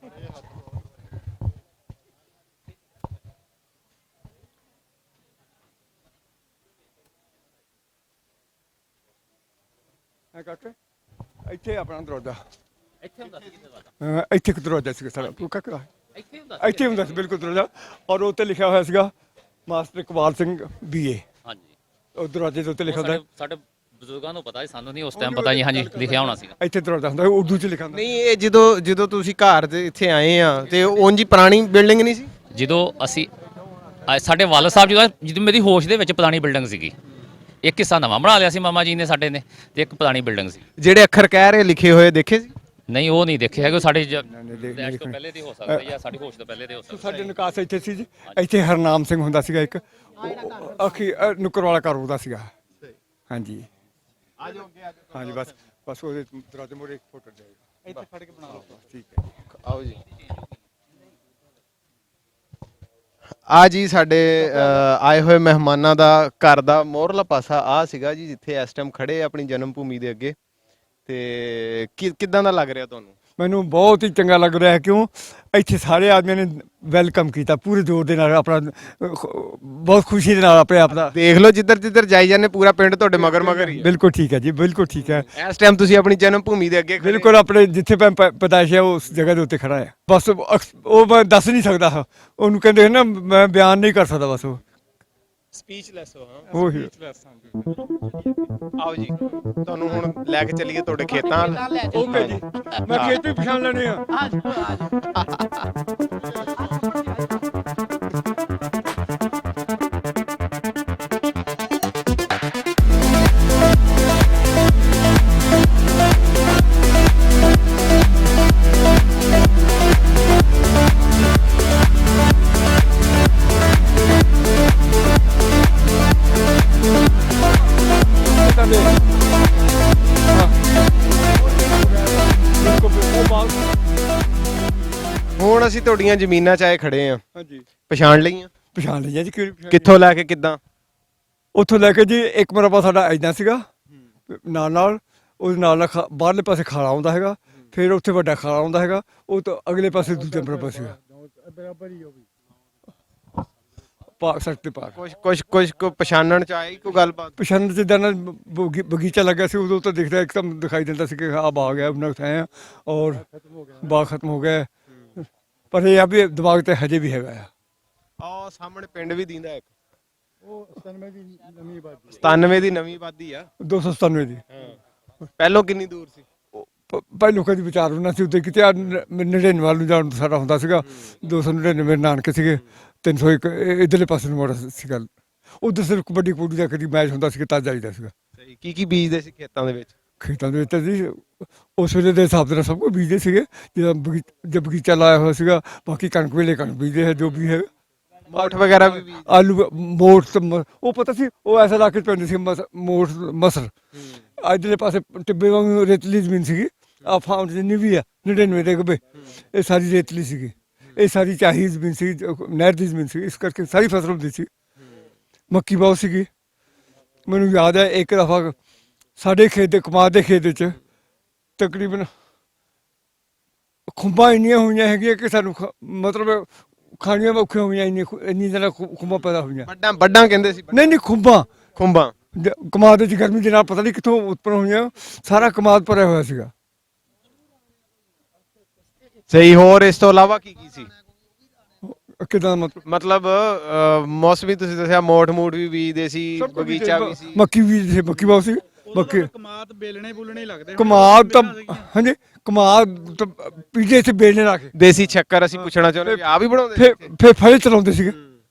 Speaker 2: ਕਾਕੇ ਇੱਥੇ ਆਪਣਾ ਦਰਵਾਜ਼ਾ,
Speaker 8: ਇੱਥੇ ਹੁੰਦਾ ਸੀ ਦਰਵਾਜ਼ਾ,
Speaker 2: ਇੱਥੇ ਇੱਕ ਦਰਵਾਜ਼ਾ ਸੀਗਾ ਸਾਡਾ। ਤੂੰ ਕਾਕਾ
Speaker 8: ਇੱਥੇ ਹੁੰਦਾ
Speaker 2: ਇੱਥੇ ਹੁੰਦਾ ਸੀ ਬਿਲਕੁਲ ਦਰਵਾਜ਼ਾ, ਔਰ ਉੱਤੇ ਲਿਖਿਆ ਹੋਇਆ ਸੀਗਾ ਮਾਸਟਰ ਇਕਬਾਲ ਸਿੰਘ BA।
Speaker 8: ਹਾਂਜੀ,
Speaker 2: ਉਹ ਦਰਵਾਜ਼ੇ ਦੇ ਉੱਤੇ ਲਿਖਿਆ ਹੁੰਦਾ।
Speaker 8: ਸਾਡੇ ਬਜ਼ੁਰਗਾਂ ਨੂੰ ਪਤਾ ਸੀ, ਸਾਨੂੰ ਨਹੀਂ ਉਸ ਟਾਈਮ ਪਤਾ ਜੀ। ਹਾਂਜੀ, ਲਿਖਿਆ ਹੋਣਾ ਸੀਗਾ।
Speaker 2: ਇੱਥੇ ਦਰਵਾਜ਼ਾ ਹੁੰਦਾ, ਉਰਦੂ 'ਚ ਲਿਖਿਆ ਹੁੰਦਾ।
Speaker 5: ਨਹੀਂ, ਇਹ ਜਦੋਂ ਤੁਸੀਂ ਘਰ ਦੇ ਇੱਥੇ ਆਏ ਆ ਤੇ ਉਂਝ ਹੀ ਪੁਰਾਣੀ ਬਿਲਡਿੰਗ ਨਹੀਂ ਸੀ?
Speaker 8: ਜਦੋਂ ਅਸੀਂ ਸਾਡੇ ਵਾਲਦ ਸਾਹਿਬ ਜਦੋਂ ਮੇਰੀ ਹੋਸ਼ ਦੇ ਵਿੱਚ ਪੁਰਾਣੀ ਬਿਲਡਿੰਗ ਸੀਗੀ। ਇੱਕ ਹਿੱਸਾ ਨਵਾਂ ਬਣਾ ਲਿਆ ਸੀ ਮਾਮਾ ਜੀ ਨੇ ਸਾਡੇ ਨੇ, ਤੇ ਇੱਕ ਪੁਰਾਣੀ ਬਿਲਡਿੰਗ ਸੀ।
Speaker 5: ਜਿਹੜੇ ਅੱਖਰ ਕਹਿ ਰਹੇ ਲਿਖੇ ਹੋਏ ਦੇਖੇ ਸੀ?
Speaker 8: ਨਹੀਂ, ਉਹ ਨਹੀਂ ਦੇਖੇ ਹੈਗੇ, ਸਾਡੇ
Speaker 2: ਨਹੀਂ,
Speaker 8: ਤੋਂ ਪਹਿਲੇ ਦੀ ਹੋ ਸਕਦਾ ਜਾਂ ਸਾਡੀ ਹੋਸ਼ ਤੋਂ ਪਹਿਲੇ ਦੇ ਹੋ ਸਕਦਾ।
Speaker 2: ਸਾਡੇ ਨਿਕਾਸ ਇੱਥੇ ਸੀ ਜੀ। ਇੱਥੇ ਹਰਨਾਮ ਸਿੰਘ ਹੁੰਦਾ ਸੀਗਾ ਇੱਕ, ਅੱਖੀ ਨੁੱਕਰ ਵਾਲਾ ਘਰ ਉਹਦਾ ਸੀਗਾ। ਹਾਂਜੀ, ਹਾਂਜੀ, ਬਸ ਉਹਦੇ ਦਰਵਾਜ਼ੇ ਮੋਰੇ ਇੱਕ ਫੋਟੋ ਜਾਏਗਾ।
Speaker 1: ਇੱਥੇ ਫੜ ਕੇ ਬਣਾ ਲਓ।
Speaker 2: ਠੀਕ ਹੈ,
Speaker 5: ਆਓ ਜੀ। ਆ ਜੀ ਸਾਡੇ ਆਏ ਹੋਏ ਮਹਿਮਾਨਾਂ ਦਾ ਘਰ ਦਾ ਮੋਹਰਲਾ ਪਾਸਾ ਆ ਸੀਗਾ ਜੀ, ਜਿੱਥੇ ਇਸ ਟਾਈਮ ਖੜੇ ਆਪਣੀ ਜਨਮ ਭੂਮੀ ਦੇ ਅੱਗੇ। ਤੇ ਕਿੱਦਾਂ ਦਾ ਲੱਗ ਰਿਹਾ ਤੁਹਾਨੂੰ?
Speaker 2: ਮੈਨੂੰ ਬਹੁਤ ਹੀ ਚੰਗਾ ਲੱਗ ਰਿਹਾ ਹੈ, ਕਿਉਂ ਇੱਥੇ ਸਾਰੇ ਆਦਮੀਆਂ ਨੇ ਵੈਲਕਮ ਕੀਤਾ ਪੂਰੇ ਜ਼ੋਰ ਦੇ ਨਾਲ, ਆਪਣਾ ਬਹੁਤ ਖੁਸ਼ੀ ਦੇ ਨਾਲ ਆਪਣੇ ਆਪ ਦਾ।
Speaker 5: ਦੇਖ ਲਓ ਜਿੱਧਰ ਜਾਈ ਜਾਂਦੇ ਪੂਰਾ ਪਿੰਡ ਤੁਹਾਡੇ ਮਗਰ ਹੀ ਹੈ।
Speaker 2: ਬਿਲਕੁਲ ਠੀਕ ਹੈ ਜੀ, ਬਿਲਕੁਲ ਠੀਕ ਹੈ।
Speaker 5: ਇਸ ਟਾਈਮ ਤੁਸੀਂ ਆਪਣੀ ਜਨਮ ਭੂਮੀ ਦੇ ਅੱਗੇ ਖੜੇ
Speaker 2: ਬਿਲਕੁਲ ਆਪਣੇ ਜਿੱਥੇ ਪੈਦਾਇਸ਼ ਹੈ ਉਸ ਜਗ੍ਹਾ ਦੇ ਉੱਤੇ ਖੜਾ ਹੈ। ਬਸ ਉਹ ਮੈਂ ਦੱਸ ਨਹੀਂ ਸਕਦਾ, ਉਹਨੂੰ ਕਹਿੰਦੇ ਨਾ, ਮੈਂ ਬਿਆਨ ਨਹੀਂ ਕਰ ਸਕਦਾ। ਬਸ ਉਹ
Speaker 5: ਸਪੀਚਲੈਸ ਹੋ।
Speaker 2: ਉਹੀ
Speaker 5: ਆਓ ਜੀ, ਤੁਹਾਨੂੰ ਹੁਣ ਲੈ ਕੇ ਚੱਲੀਏ ਤੁਹਾਡੇ ਖੇਤਾਂ ਵੱਲ।
Speaker 2: ਓਕੇ ਜੀ, ਮੈਂ ਖੇਤ ਵੀ ਪਛਾਣ ਲੈਣੇ ਆ।
Speaker 5: ਹੁਣ ਅਸੀਂ ਤੁਹਾਡੀਆਂ ਜ਼ਮੀਨਾਂ 'ਚ ਆਏ ਖੜੇ ਆ,
Speaker 2: ਹਾਂਜੀ,
Speaker 5: ਪਛਾਣ ਲਈਆਂ?
Speaker 2: ਪਛਾਣ ਲਿਆ ਜੀ।
Speaker 5: ਕਿੱਥੋਂ ਲੈ ਕੇ ਕਿੱਦਾਂ?
Speaker 2: ਉੱਥੋਂ ਲੈ ਕੇ ਜੀ ਇੱਕ ਮਰਬਾ ਸਾਡਾ ਐਦਾਂ ਸੀਗਾ, ਨਾਲ ਉਹਦੇ ਨਾਲ ਬਾਹਰਲੇ ਪਾਸੇ ਖਾਲਾ ਆਉਂਦਾ ਹੈਗਾ, ਫਿਰ ਉੱਥੇ ਵੱਡਾ ਖਾਲਾ ਆਉਂਦਾ ਹੈਗਾ, ਉਹ ਤੋਂ ਅਗਲੇ ਪਾਸੇ ਦੂਜਾ ਮਰਬਾ ਸੀਗਾ।
Speaker 4: ਬਰਾਬਰ ਹੀ ਹੋ ਵੀ
Speaker 2: ਪਾਕ ਸੜਕ ਤੇ ਪਾਕ
Speaker 5: ਕੁਝ ਪਛਾਣਨ 'ਚ ਆਈ ਕੋਈ ਗੱਲਬਾਤ?
Speaker 2: ਪਛਾਣ ਜਿੱਦਾਂ ਨਾਲ ਬਗੀਚਾ ਲੱਗਿਆ ਸੀ, ਉਦੋਂ ਤਾਂ ਦਿਖਦਾ ਇੱਕਦਮ ਦਿਖਾਈ ਦਿੰਦਾ ਸੀ ਕਿ ਆਹ ਬਾਗ ਹੈ, ਉਹਨਾਂ ਹੈ, ਔਰ ਬਾਗ ਖਤਮ ਹੋ ਗਿਆ। ਪਰ ਇਹ ਆ ਵੀ ਦਿਮਾਗ ਤੇ ਹਜੇ ਵੀ ਹੈਗਾ ਆ।
Speaker 5: ਆਹ ਸਾਹਮਣੇ ਪਿੰਡ ਵੀ ਦਿੰਦਾ ਇੱਕ।
Speaker 4: ਉਹ 97 ਦੀ ਨਵੀਂ ਆਬਾਦੀ
Speaker 5: 97 ਦੀ ਨਵੀਂ ਆਬਾਦੀ ਆ
Speaker 2: 297 ਦੀ
Speaker 5: ਪਹਿਲੋਂ ਕਿੰਨੀ ਦੂਰ ਸੀ?
Speaker 2: ਪਹਿਲੋਂ ਕਦੀ ਵਿਚਾਰ ਹੋਣਾ ਸੀ ਉੱਤੇ ਕਿਤੇ 99 ਵੱਲ ਨੂੰ ਜਾਣ ਨੂੰ ਸਾਡਾ ਹੁੰਦਾ ਸੀਗਾ 299 ਨਾਨਕੇ ਸੀਗੇ 301 ਇਧਰਲੇ ਪਾਸੇ ਨੂੰ ਮੋੜ ਸੀ ਗੱਲ ਉਧਰ ਸਿਰਫ ਕਬੱਡੀ ਕਬੱਡੀ ਦਾ ਕਦੀ ਮੈਚ ਹੁੰਦਾ ਸੀ ਤਾਂ ਜਾਈਦਾ ਸੀਗਾ।
Speaker 5: ਸਹੀ ਕੀ ਬੀਜਦੇ ਸੀ ਖੇਤਾਂ ਦੇ ਵਿੱਚ?
Speaker 2: ਖੇਤਾਂ ਦੇ ਵਿੱਚ ਜੀ ਉਸ ਵੇਲੇ ਦੇ ਹਿਸਾਬ ਦੇ ਨਾਲ ਸਭ ਕੁਝ ਬੀਜਦੇ ਸੀਗੇ ਜਿੱਦਾਂ ਜਦ ਬਗੀਚਾ ਲਾਇਆ ਹੋਇਆ ਸੀਗਾ ਬਾਕੀ ਕਣਕ ਵੇਲੇ ਕਣਕ ਬੀਜਦੇ ਹੈ ਜੋ ਵੀ ਹੈ
Speaker 5: ਮੋਠ ਵਗੈਰਾ ਵੀ ਬੀਜਦੇ?
Speaker 2: ਆਲੂ ਮੋਠ ਉਹ ਪਤਾ ਸੀ ਉਹ ਐਸਾ ਲਾ ਕੇ ਪੈਂਦੇ ਸੀ ਮੋਠ ਮਸਰ ਇੱਧਰਲੇ ਪਾਸੇ ਟਿੱਬੇ ਵਾਂਗ ਰੇਤਲੀ ਜ਼ਮੀਨ ਸੀਗੀ ਆ ਫਾਰਮ ਜਿੰਨੀ ਵੀ ਆ 99 ਦੇ ਗੱਬੇ ਇਹ ਸਾਰੀ ਰੇਤਲੀ ਸੀਗੀ ਇਹ ਸਾਰੀ ਚਾਹੀ ਜ਼ਮੀਨ ਸੀ ਨਹਿਰ ਦੀ ਜ਼ਮੀਨ ਸੀ ਇਸ ਕਰਕੇ ਸਾਰੀ ਫਸਲ ਹੁੰਦੀ ਸੀ ਮੱਕੀ ਬਹੁਤ ਸੀਗੀ। ਮੈਨੂੰ ਯਾਦ ਹੈ ਇੱਕ ਦਫਾ ਸਾਡੇ ਖੇਤ ਦੇ ਕਮਾਦ ਦੇ ਖੇਤ ਵਿੱਚ ਤਕਰੀਬਨ ਖੁੰਬਾਂ ਇੰਨੀਆਂ ਹੋਈਆਂ ਹੈਗੀਆਂ ਕਿ ਸਾਨੂੰ ਮਤਲਬ ਖਾਣੀਆਂ ਔਖੀਆਂ ਹੋਈਆਂ ਇੰਨੀ ਜ਼ਿਆਦਾ ਖੁੰਬਾਂ ਪੈਦਾ ਹੋਈਆਂ।
Speaker 5: ਵੱਡਾਂ ਕਹਿੰਦੇ ਸੀ?
Speaker 2: ਨਹੀਂ ਖੁੰਬਾਂ
Speaker 5: ਖੁੰਬਾਂ
Speaker 2: ਕਮਾਦ ਵਿੱਚ ਗਰਮੀ ਦੇ ਨਾਲ ਪਤਾ ਨਹੀਂ ਕਿੱਥੋਂ ਉਤਪਨ ਹੋਈਆਂ ਸਾਰਾ ਕਮਾਦ ਭਰਿਆ ਹੋਇਆ ਸੀਗਾ।
Speaker 5: ਸਹੀ। ਹੋਰ ਇਸ ਤੋਂ ਇਲਾਵਾ ਕੀ ਸੀ?
Speaker 2: ਕਿਦਾਂ
Speaker 5: ਮਤਲਬ ਮੌਸਮੀ ਤੁਸੀਂ ਦੱਸਿਆ ਮੋਠ ਵੀ ਬੀਜਦੇ ਸੀ ਬਗੀਚਾ ਵੀ ਸੀ
Speaker 2: ਮੱਕੀ ਵੀ ਸੀ ਮੱਕੀ ਬਹੁਤ ਸੀ ਮੱਕੀ
Speaker 1: ਕਮਾਦ ਬੇਲਣੇ ਬੁਲਣੇ ਲੱਗਦੇ
Speaker 2: ਕਮਾਦ ਤਾਂ ਹਾਂਜੀ ਕਮਾਦ ਤਾਂ ਪੀਜੇ ਤੇ ਬੇਲਣੇ ਲਾ ਕੇ
Speaker 5: ਦੇਸੀ ਸ਼ੱਕਰ ਅਸੀਂ ਪੁੱਛਣਾ ਚਾਹੁੰਦੇ ਵੀ ਆ ਵੀ ਬਣਾਉਂਦੇ
Speaker 2: ਫਿਰ ਫਲੇ ਚਲਾਉਂਦੇ ਸੀਗੇ।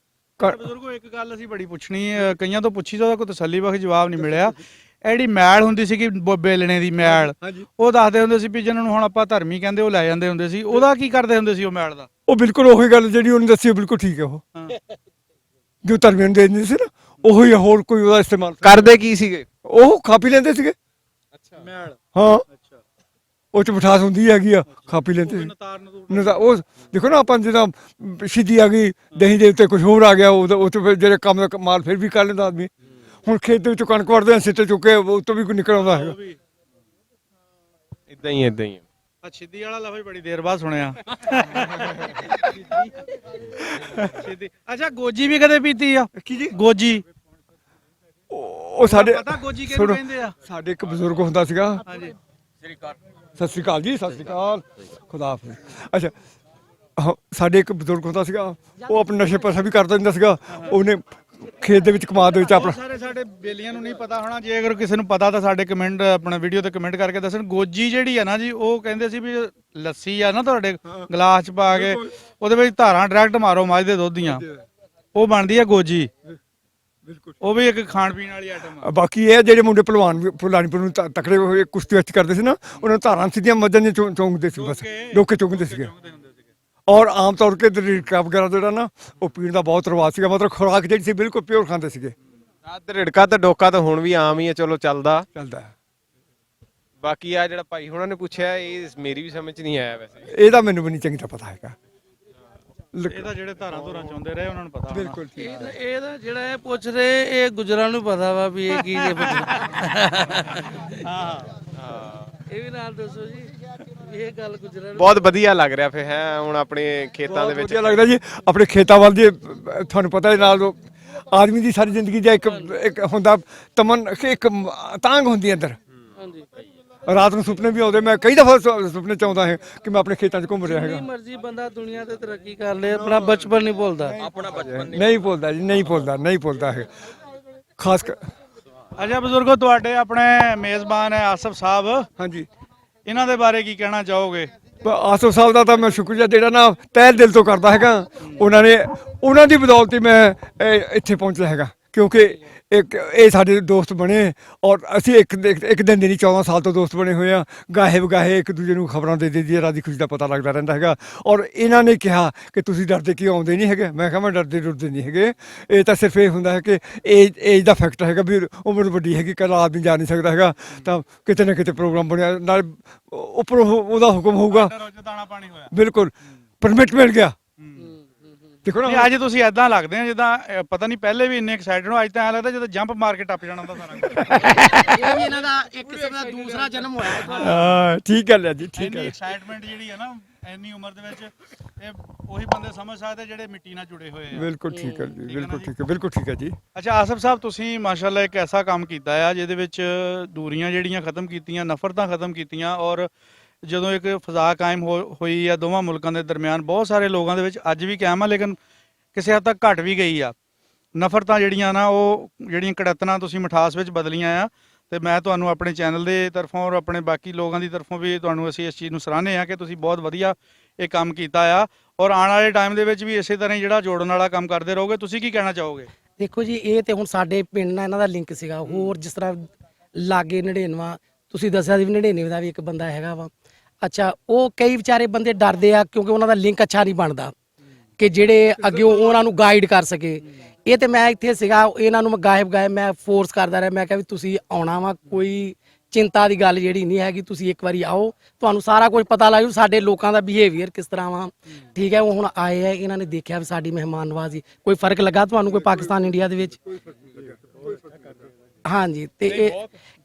Speaker 1: ਬਜ਼ੁਰਗੋ ਇੱਕ ਗੱਲ ਅਸੀਂ ਬੜੀ ਪੁੱਛਣੀ ਕਈਆਂ ਤੋਂ ਪੁੱਛੀ ਤਾਂ ਉਹਦਾ ਕੋਈ ਤਸੱਲੀ ਬਖਸ਼ ਜਵਾਬ ਨਹੀਂ ਮਿਲਿਆ। ਇਹ ਜਿਹੜੀ ਮੈਲ ਹੁੰਦੀ ਸੀਗੀ ਬੇਲਣੇ ਦੀ ਮੈਲ ਉਹ ਦੱਸਦੇ ਹੁੰਦੇ ਸੀ ਵੀ ਜਿਹਨਾਂ ਨੂੰ ਹੁਣ ਆਪਾਂ ਧਰਮੀ ਕਹਿੰਦੇ ਉਹ ਲੈ ਜਾਂਦੇ ਹੁੰਦੇ ਸੀ ਉਹਦਾ ਕੀ ਕਰਦੇ ਹੁੰਦੇ ਸੀ ਉਹ ਮੈਲ ਦਾ?
Speaker 2: ਉਹ ਬਿਲਕੁਲ ਉਹੀ ਗੱਲ ਜਿਹੜੀ ਉਹਨੇ ਦੱਸੀ ਬਿਲਕੁਲ ਠੀਕ ਹੈ ਉਹ ਜੋ ਧਰਮੀ ਨੂੰ ਦੇ ਦਿੰਦੇ ਸੀ ਨਾ ਉਹੀ ਹੋਰ ਕੋਈ ਉਹਦਾ ਇਸਤੇਮਾਲ
Speaker 5: ਕਰਦੇ ਕੀ ਸੀਗੇ?
Speaker 2: ਉਹ ਖਾ ਪੀ ਲੈਂਦੇ ਸੀਗੇ।
Speaker 1: ਅੱਛਾ ਮੈਲ
Speaker 2: ਹਾਂ ਉਹ ਚ ਮਿਠਾਸ ਹੁੰਦੀ ਹੈਗੀ ਆ ਖਾ ਪੀ ਲੈਂਦੇ ਸੀ। ਉਹ ਦੇਖੋ ਨਾ ਆਪਾਂ ਜਿੱਦਾਂ ਸਿੱਧੀ ਆ ਗਈ ਦਹੀਂ ਦੇ ਉੱਤੇ ਕੁਝ ਹੋਰ ਆ ਗਿਆ ਉਹ ਤੋਂ ਫਿਰ ਜਿਹੜੇ ਕੰਮ ਦਾ ਮਾਲ ਫਿਰ ਵੀ ਕਰ ਲੈਂਦਾ ਆਦਮੀ। ਹੁਣ ਖੇਤ ਦੇ ਵਿੱਚੋਂ ਕਣਕ ਵੜਦੇ ਆ ਸਿੱਟੇ ਚੁੱਕੇ ਉਹ ਤੋਂ ਵੀ ਕੋਈ ਨਿਕਲ ਆਉਂਦਾ ਹੈਗਾ।
Speaker 5: ਇਦਾਂ ਹੀ
Speaker 1: ਆ ਛਿੱਦੀ ਵਾਲਾ ਲਫ਼ਜ਼ ਬੜੀ ਦੇਰ ਬਾਅਦ ਸੁਣਿਆ। ਛਿੱਦੀ ਅੱਛਾ ਗੋਜੀ ਵੀ ਕਦੇ ਪੀਤੀ ਆ? ਕੀ ਜੀ ਗੋਜੀ?
Speaker 2: ਉਹ ਸਾਡੇ
Speaker 1: ਪਤਾ ਗੋਜੀ ਕਿਹਨੂੰ ਕਹਿੰਦੇ ਆ?
Speaker 2: ਸਾਡੇ ਇੱਕ ਬਜ਼ੁਰਗ ਹੁੰਦਾ ਸੀਗਾ।
Speaker 1: ਹਾਂਜੀ
Speaker 2: ਸਤਿ ਸ਼੍ਰੀ ਅਕਾਲ ਜੀ ਸਤਿ ਸ਼੍ਰੀ ਅਕਾਲ ਖੁਦਾ ਹਾਫਿਜ਼। ਅੱਛਾ ਸਾਡੇ ਇੱਕ ਬਜ਼ੁਰਗ ਹੁੰਦਾ ਸੀਗਾ ਉਹ ਆਪਣੇ ਨਸ਼ੇ ਪਸਾ ਵੀ ਕਰਦਾ ਹੁੰਦਾ ਸੀਗਾ ਉਹਨੇ ਖੇਤ ਦੇ ਵਿੱਚ ਕਮਾਦ ਦੇ ਵਿੱਚ ਆਪਣਾ
Speaker 1: ਸਾਰੇ ਸਾਡੇ ਬੇਲੀਆਂ ਨੂੰ ਨਹੀਂ ਪਤਾ ਹੋਣਾ ਜੇ ਅਗਰ ਕਿਸੇ ਨੂੰ ਪਤਾ ਤਾਂ ਸਾਡੇ ਕਮੈਂਟ ਆਪਣਾ ਵੀਡੀਓ ਤੇ ਕਮੈਂਟ ਕਰਕੇ ਦੱਸਣ। ਗੋਜੀ ਜਿਹੜੀ ਆ ਨਾ ਜੀ ਉਹ ਕਹਿੰਦੇ ਸੀ ਵੀ ਲੱਸੀ ਆ ਨਾ ਤੁਹਾਡੇ ਗਲਾਸ ਚ ਪਾ ਕੇ ਉਹਦੇ ਵਿੱਚ ਧਾਰਾਂ ਡਾਇਰੈਕਟ ਮਾਰੋ ਮੱਝ ਦੇ ਦੁੱਧ ਦੀਆਂ ਉਹ ਬਣਦੀ ਆ ਗੋਜੀ। ਉਹ ਵੀ ਇੱਕ ਖਾਣ ਪੀਣ ਵਾਲੀ ਆਈਟਮ ਆ।
Speaker 2: ਬਾਕੀ ਇਹ ਜਿਹੜੇ ਮੁੰਡੇ ਫਲਾਨੀਪੁਰ ਨੂੰ ਤਕੜੇ ਹੋਏ ਕੁਸ਼ਤੀ ਵਿੱਚ ਕਰਦੇ ਸੀ ਨਾ ਉਹਨਾਂ ਨੂੰ ਧਾਰਾਂ ਸਿੱਧੀਆਂ ਮੱਝਾਂ ਦੀਆਂ ਚੌਂਕਦੇ ਸੀ ਬਸ ਡੋਕੇ ਚੁੰਗਦੇ ਸੀਗੇ। ਔਰ ਆਮ ਤੌਰ ਤੇ ਰਿੜਕਾ ਵਗੈਰਾ ਜਿਹੜਾ ਨਾ ਉਹ ਪੀਣ ਦਾ ਬਹੁਤ ਰਿਵਾਜ ਸੀਗਾ ਮਤਲਬ ਖੁਰਾਕ ਜਿਹੜੀ ਸੀ ਬਿਲਕੁਲ ਪਿਓਰ ਖਾਂਦੇ ਸੀਗੇ।
Speaker 5: ਰਿੜਕਾ ਤੇ ਡੋਕਾ ਤਾਂ ਹੁਣ ਵੀ ਆਮ ਹੀ ਆ ਚਲੋ ਚੱਲਦਾ। ਬਾਕੀ ਆ ਜਿਹੜਾ ਭਾਈ ਹੁਣਾਂ ਨੇ ਪੁੱਛਿਆ ਇਹ ਮੇਰੀ ਵੀ ਸਮਝ ਨਹੀਂ ਆਇਆ ਵੈਸੇ
Speaker 2: ਇਹਦਾ ਮੈਨੂੰ ਵੀ ਨਹੀਂ ਚੰਗੀ ਤਰ੍ਹਾਂ ਪਤਾ ਹੈਗਾ।
Speaker 1: ਇਹਦਾ ਜਿਹੜੇ ਧਾਰਾਂ ਧੁਰਾਂ ਚਾਹੁੰਦੇ ਰਹੇ ਉਹਨਾਂ ਨੂੰ ਪਤਾ
Speaker 2: ਬਿਲਕੁਲ
Speaker 9: ਇਹਦਾ ਜਿਹੜਾ ਇਹ ਪੁੱਛ ਰਹੇ ਇਹ ਗੁਜਰਾਂ ਨੂੰ ਪਤਾ ਵਾ ਵੀ ਇਹ ਕੀ ਜੇ ਇਹ ਵੀ ਨਾਲ ਦੱਸੋ ਜੀ ਇਹ ਗੱਲ ਗੁਜਰਾਂ ਨੂੰ
Speaker 5: ਬਹੁਤ ਵਧੀਆ ਲੱਗ ਰਿਹਾ ਫਿਰ ਹੈ ਹੁਣ ਆਪਣੇ ਖੇਤਾਂ ਦੇ ਵਿੱਚ
Speaker 2: ਵਧੀਆ ਲੱਗਦਾ ਜੀ ਆਪਣੇ ਖੇਤਾਂ ਵੱਲ ਦੀ ਤੁਹਾਨੂੰ ਪਤਾ ਹੈ ਨਾਲ ਆਦਮੀ ਦੀ ਸਾਰੀ ਜ਼ਿੰਦਗੀ ਦਾ ਇੱਕ ਹੁੰਦਾ ਤਮਨ ਇੱਕ ਤਾਂਘ ਹੁੰਦੀ ਅੰਦਰ।
Speaker 9: ਹਾਂਜੀ
Speaker 2: ਰਾਤ ਨੂੰ ਸੁਪਨੇ ਵੀ ਆਉਂਦੇ ਮੈਂ ਕਈ ਦਫਾ ਸੁਪਨੇ ਚ ਆਉਂਦਾ ਹੈ ਕਿ ਮੈਂ ਆਪਣੇ ਖੇਤਾਂ 'ਚ ਘੁੰਮ ਰਿਹਾ ਹੈਗਾ।
Speaker 9: ਜਿੰਨੀ ਮਰਜ਼ੀ ਬੰਦਾ ਦੁਨੀਆ ਤੇ ਤਰੱਕੀ ਕਰ ਲੇ ਆਪਣਾ ਬਚਪਨ ਨਹੀਂ ਭੁੱਲਦਾ। ਆਪਣਾ ਬਚਪਨ
Speaker 2: ਨਹੀਂ ਭੁੱਲਦਾ ਜੀ ਨਹੀਂ ਭੁੱਲਦਾ ਹੈ ਖਾਸ ਕਰ।
Speaker 1: ਅੱਛਾ ਬਜ਼ੁਰਗੋ ਤੁਹਾਡੇ ਆਪਣੇ ਮੇਜ਼ਬਾਨ ਹੈ ਆਸਫ ਸਾਹਿਬ
Speaker 2: ਹਾਂਜੀ
Speaker 1: ਇਹਨਾਂ ਦੇ ਬਾਰੇ ਕੀ ਕਹਿਣਾ ਚਾਹੋਗੇ?
Speaker 2: ਆਸਫ ਸਾਹਿਬ ਦਾ ਤਾਂ ਮੈਂ ਸ਼ੁਕਰੀਆ ਜਿਹੜਾ ਨਾ ਤਹਿ ਦਿਲ ਤੋਂ ਕਰਦਾ ਹੈਗਾ। ਉਹਨਾਂ ਦੀ ਬਦੌਲਤ ਹੀ ਮੈਂ ਇੱਥੇ ਪਹੁੰਚਿਆ ਹੈਗਾ ਕਿਉਂਕਿ ਇਹ ਸਾਡੇ ਦੋਸਤ ਬਣੇ ਔਰ ਅਸੀਂ ਇੱਕ ਦਿਨ ਦੇ ਨਹੀਂ 14 ਸਾਲ ਤੋਂ ਦੋਸਤ ਬਣੇ ਹੋਏ ਆ। ਗਾਹੇ ਵਗਾਹੇ ਇੱਕ ਦੂਜੇ ਨੂੰ ਖਬਰਾਂ ਦੇ ਦਈਏ ਰਾਜੀ ਖੁਸ਼ੀ ਦਾ ਪਤਾ ਲੱਗਦਾ ਰਹਿੰਦਾ ਹੈਗਾ। ਔਰ ਇਹਨਾਂ ਨੇ ਕਿਹਾ ਕਿ ਤੁਸੀਂ ਡਰਦੇ ਕਿਉਂ ਆਉਂਦੇ ਨਹੀਂ ਹੈਗੇ। ਮੈਂ ਕਿਹਾ ਮੈਂ ਡਰਦੇ ਨਹੀਂ ਹੈਗੇ ਇਹ ਤਾਂ ਸਿਰਫ ਇਹ ਹੁੰਦਾ ਹੈ ਕਿ ਏਜ ਦਾ ਫੈਕਟਰ ਹੈਗਾ ਵੀ ਉਮਰ ਵੱਡੀ ਹੈਗੀ ਕੱਲ ਆਦਮੀ ਜਾ ਨਹੀਂ ਸਕਦਾ ਹੈਗਾ ਤਾਂ ਕਿਤੇ ਨਾ ਕਿਤੇ ਪ੍ਰੋਗਰਾਮ ਬਣਿਆ ਨਾਲ ਉੱਪਰੋਂ ਉਹਦਾ ਹੁਕਮ ਹੋਊਗਾ ਬਿਲਕੁਲ ਪਰਮਿਟ ਮਿਲ ਗਿਆ। ਦੇਖੋ ਨਾ
Speaker 1: ਅੱਜ ਤੁਸੀਂ ਐਦਾਂ ਲੱਗਦੇ ਆ ਜਿੱਦਾਂ ਪਤਾ ਨਹੀਂ ਪਹਿਲੇ ਵੀ ਇੰਨੇ ਐਕਸਾਈਟਡ ਹੋ ਅੱਜ ਤਾਂ ਐ ਲੱਗਦਾ ਜਦੋਂ ਜੰਪ ਮਾਰ ਕੇ ਟੱਪ ਜਾਣਾ ਹੁੰਦਾ ਸਾਰਾ
Speaker 6: ਇਹ ਵੀ ਇਹਨਾਂ ਦਾ ਇੱਕ ਕਿਸਮ ਦਾ ਦੂਸਰਾ ਜਨਮ ਹੋਇਆ।
Speaker 2: ਹਾਂ ਠੀਕ ਗੱਲ ਹੈ ਜੀ ਠੀਕ ਹੈ।
Speaker 1: ਐਕਸਾਈਟਮੈਂਟ ਜਿਹੜੀ ਹੈ ਨਾ ਇੰਨੀ ਉਮਰ ਦੇ ਵਿੱਚ ਇਹ ਉਹੀ ਬੰਦੇ ਸਮਝ ਸਕਦੇ ਜਿਹੜੇ ਮਿੱਟੀ ਨਾਲ ਜੁੜੇ ਹੋਏ ਆ।
Speaker 2: ਬਿਲਕੁਲ ਠੀਕ ਹੈ ਜੀ ਬਿਲਕੁਲ ਠੀਕ ਹੈ ਜੀ।
Speaker 1: ਅੱਛਾ ਆਸਫ ਸਾਹਿਬ ਤੁਸੀਂ ਮਾਸ਼ਾਅੱਲਾ ਇੱਕ ਐਸਾ ਕੰਮ ਕੀਤਾ ਆ ਜਿਹਦੇ ਵਿੱਚ ਦੂਰੀਆਂ ਜਿਹੜੀਆਂ ਖਤਮ ਕੀਤੀਆਂ ਨਫ਼ਰਤਾਂ ਖਤਮ ਕੀਤੀਆਂ ਔਰ ਜਦੋਂ ਇੱਕ ਫਜ਼ਾ ਕਾਇਮ ਹੋਈ ਆ ਦੋਵਾਂ ਮੁਲਕਾਂ ਦੇ ਦਰਮਿਆਨ ਬਹੁਤ ਸਾਰੇ ਲੋਕਾਂ ਦੇ ਵਿੱਚ ਅੱਜ ਵੀ ਕਾਇਮ ਆ ਲੇਕਿਨ ਕਿਸੇ ਹੱਦ ਤੱਕ ਘਟ ਵੀ ਗਈ ਆ। ਨਫ਼ਰਤਾਂ ਜਿਹੜੀਆਂ ਨਾ ਉਹ ਜਿਹੜੀਆਂ ਕੜੱਤਨਾਂ ਤੁਸੀਂ ਮਿਠਾਸ ਵਿੱਚ ਬਦਲੀਆਂ ਆ। ਤੇ ਮੈਂ ਤੁਹਾਨੂੰ ਆਪਣੇ ਚੈਨਲ ਦੇ ਤਰਫੋਂ ਔਰ ਆਪਣੇ ਬਾਕੀ ਲੋਕਾਂ ਦੀ ਤਰਫੋਂ ਵੀ ਤੁਹਾਨੂੰ ਅਸੀਂ ਇਸ ਚੀਜ਼ ਨੂੰ ਸਰਾਹਨੇ ਆ ਕਿ ਤੁਸੀਂ ਬਹੁਤ ਵਧੀਆ ਇਹ ਕੰਮ ਕੀਤਾ ਆ ਔਰ ਆਉਣ ਵਾਲੇ ਟਾਈਮ ਦੇ ਵਿੱਚ ਵੀ ਇਸੇ ਤਰ੍ਹਾਂ ਹੀ ਜਿਹੜਾ ਜੋੜਨ ਵਾਲਾ ਕੰਮ ਕਰਦੇ ਰਹੋਗੇ। ਤੁਸੀਂ ਕੀ ਕਹਿਣਾ ਚਾਹੋਗੇ?
Speaker 6: ਦੇਖੋ ਜੀ, ਇਹ ਤੇ ਹੁਣ ਸਾਡੇ ਪਿੰਡ ਨਾਲ ਇਹਨਾਂ ਦਾ ਲਿੰਕ ਸੀਗਾ। ਹੋਰ ਜਿਸ ਤਰ੍ਹਾਂ ਲਾਗੇ 99 ਤੁਸੀਂ ਦੱਸਿਆ ਸੀ ਵੀ 99 ਦਾ ਵੀ ਇੱਕ ਬੰਦਾ ਹੈਗਾ ਵਾ। ਅੱਛਾ, ਉਹ ਕਈ ਵਿਚਾਰੇ ਬੰਦੇ ਡਰਦੇ ਆ ਕਿਉਂਕਿ ਉਹਨਾਂ ਦਾ ਲਿੰਕ ਅੱਛਾ ਨਹੀਂ ਬਣਦਾ ਕਿ ਜਿਹੜੇ ਅੱਗੇ ਉਹਨਾਂ ਨੂੰ ਗਾਈਡ ਕਰ ਸਕੇ। ਇਹ ਤੇ ਮੈਂ ਇੱਥੇ ਸੀਗਾ, ਇਹਨਾਂ ਨੂੰ ਮੈਂ ਗਾਇਬ ਮੈਂ ਫੋਰਸ ਕਰਦਾ ਰਿਹਾ। ਮੈਂ ਕਿਹਾ ਵੀ ਤੁਸੀਂ ਆਉਣਾ ਵਾ, ਕੋਈ ਚਿੰਤਾ ਦੀ ਗੱਲ ਜਿਹੜੀ ਨਹੀਂ ਹੈਗੀ, ਤੁਸੀਂ ਇੱਕ ਵਾਰੀ ਆਓ, ਤੁਹਾਨੂੰ ਸਾਰਾ ਕੁਝ ਪਤਾ ਲੱਗ ਜੂ ਸਾਡੇ ਲੋਕਾਂ ਦਾ ਬਿਹੇਵੀਅਰ ਕਿਸ ਤਰ੍ਹਾਂ ਵਾ। ਠੀਕ ਹੈ, ਉਹ ਹੁਣ ਆਏ ਆ, ਇਹਨਾਂ ਨੇ ਦੇਖਿਆ ਵੀ ਸਾਡੀ ਮਹਿਮਾਨ ਨਵਾਜ਼ੀ। ਕੋਈ ਫਰਕ ਲੱਗਾ ਤੁਹਾਨੂੰ ਕੋਈ ਪਾਕਿਸਤਾਨ ਇੰਡੀਆ ਦੇ ਵਿੱਚ? ਹਾਂਜੀ, ਤੇ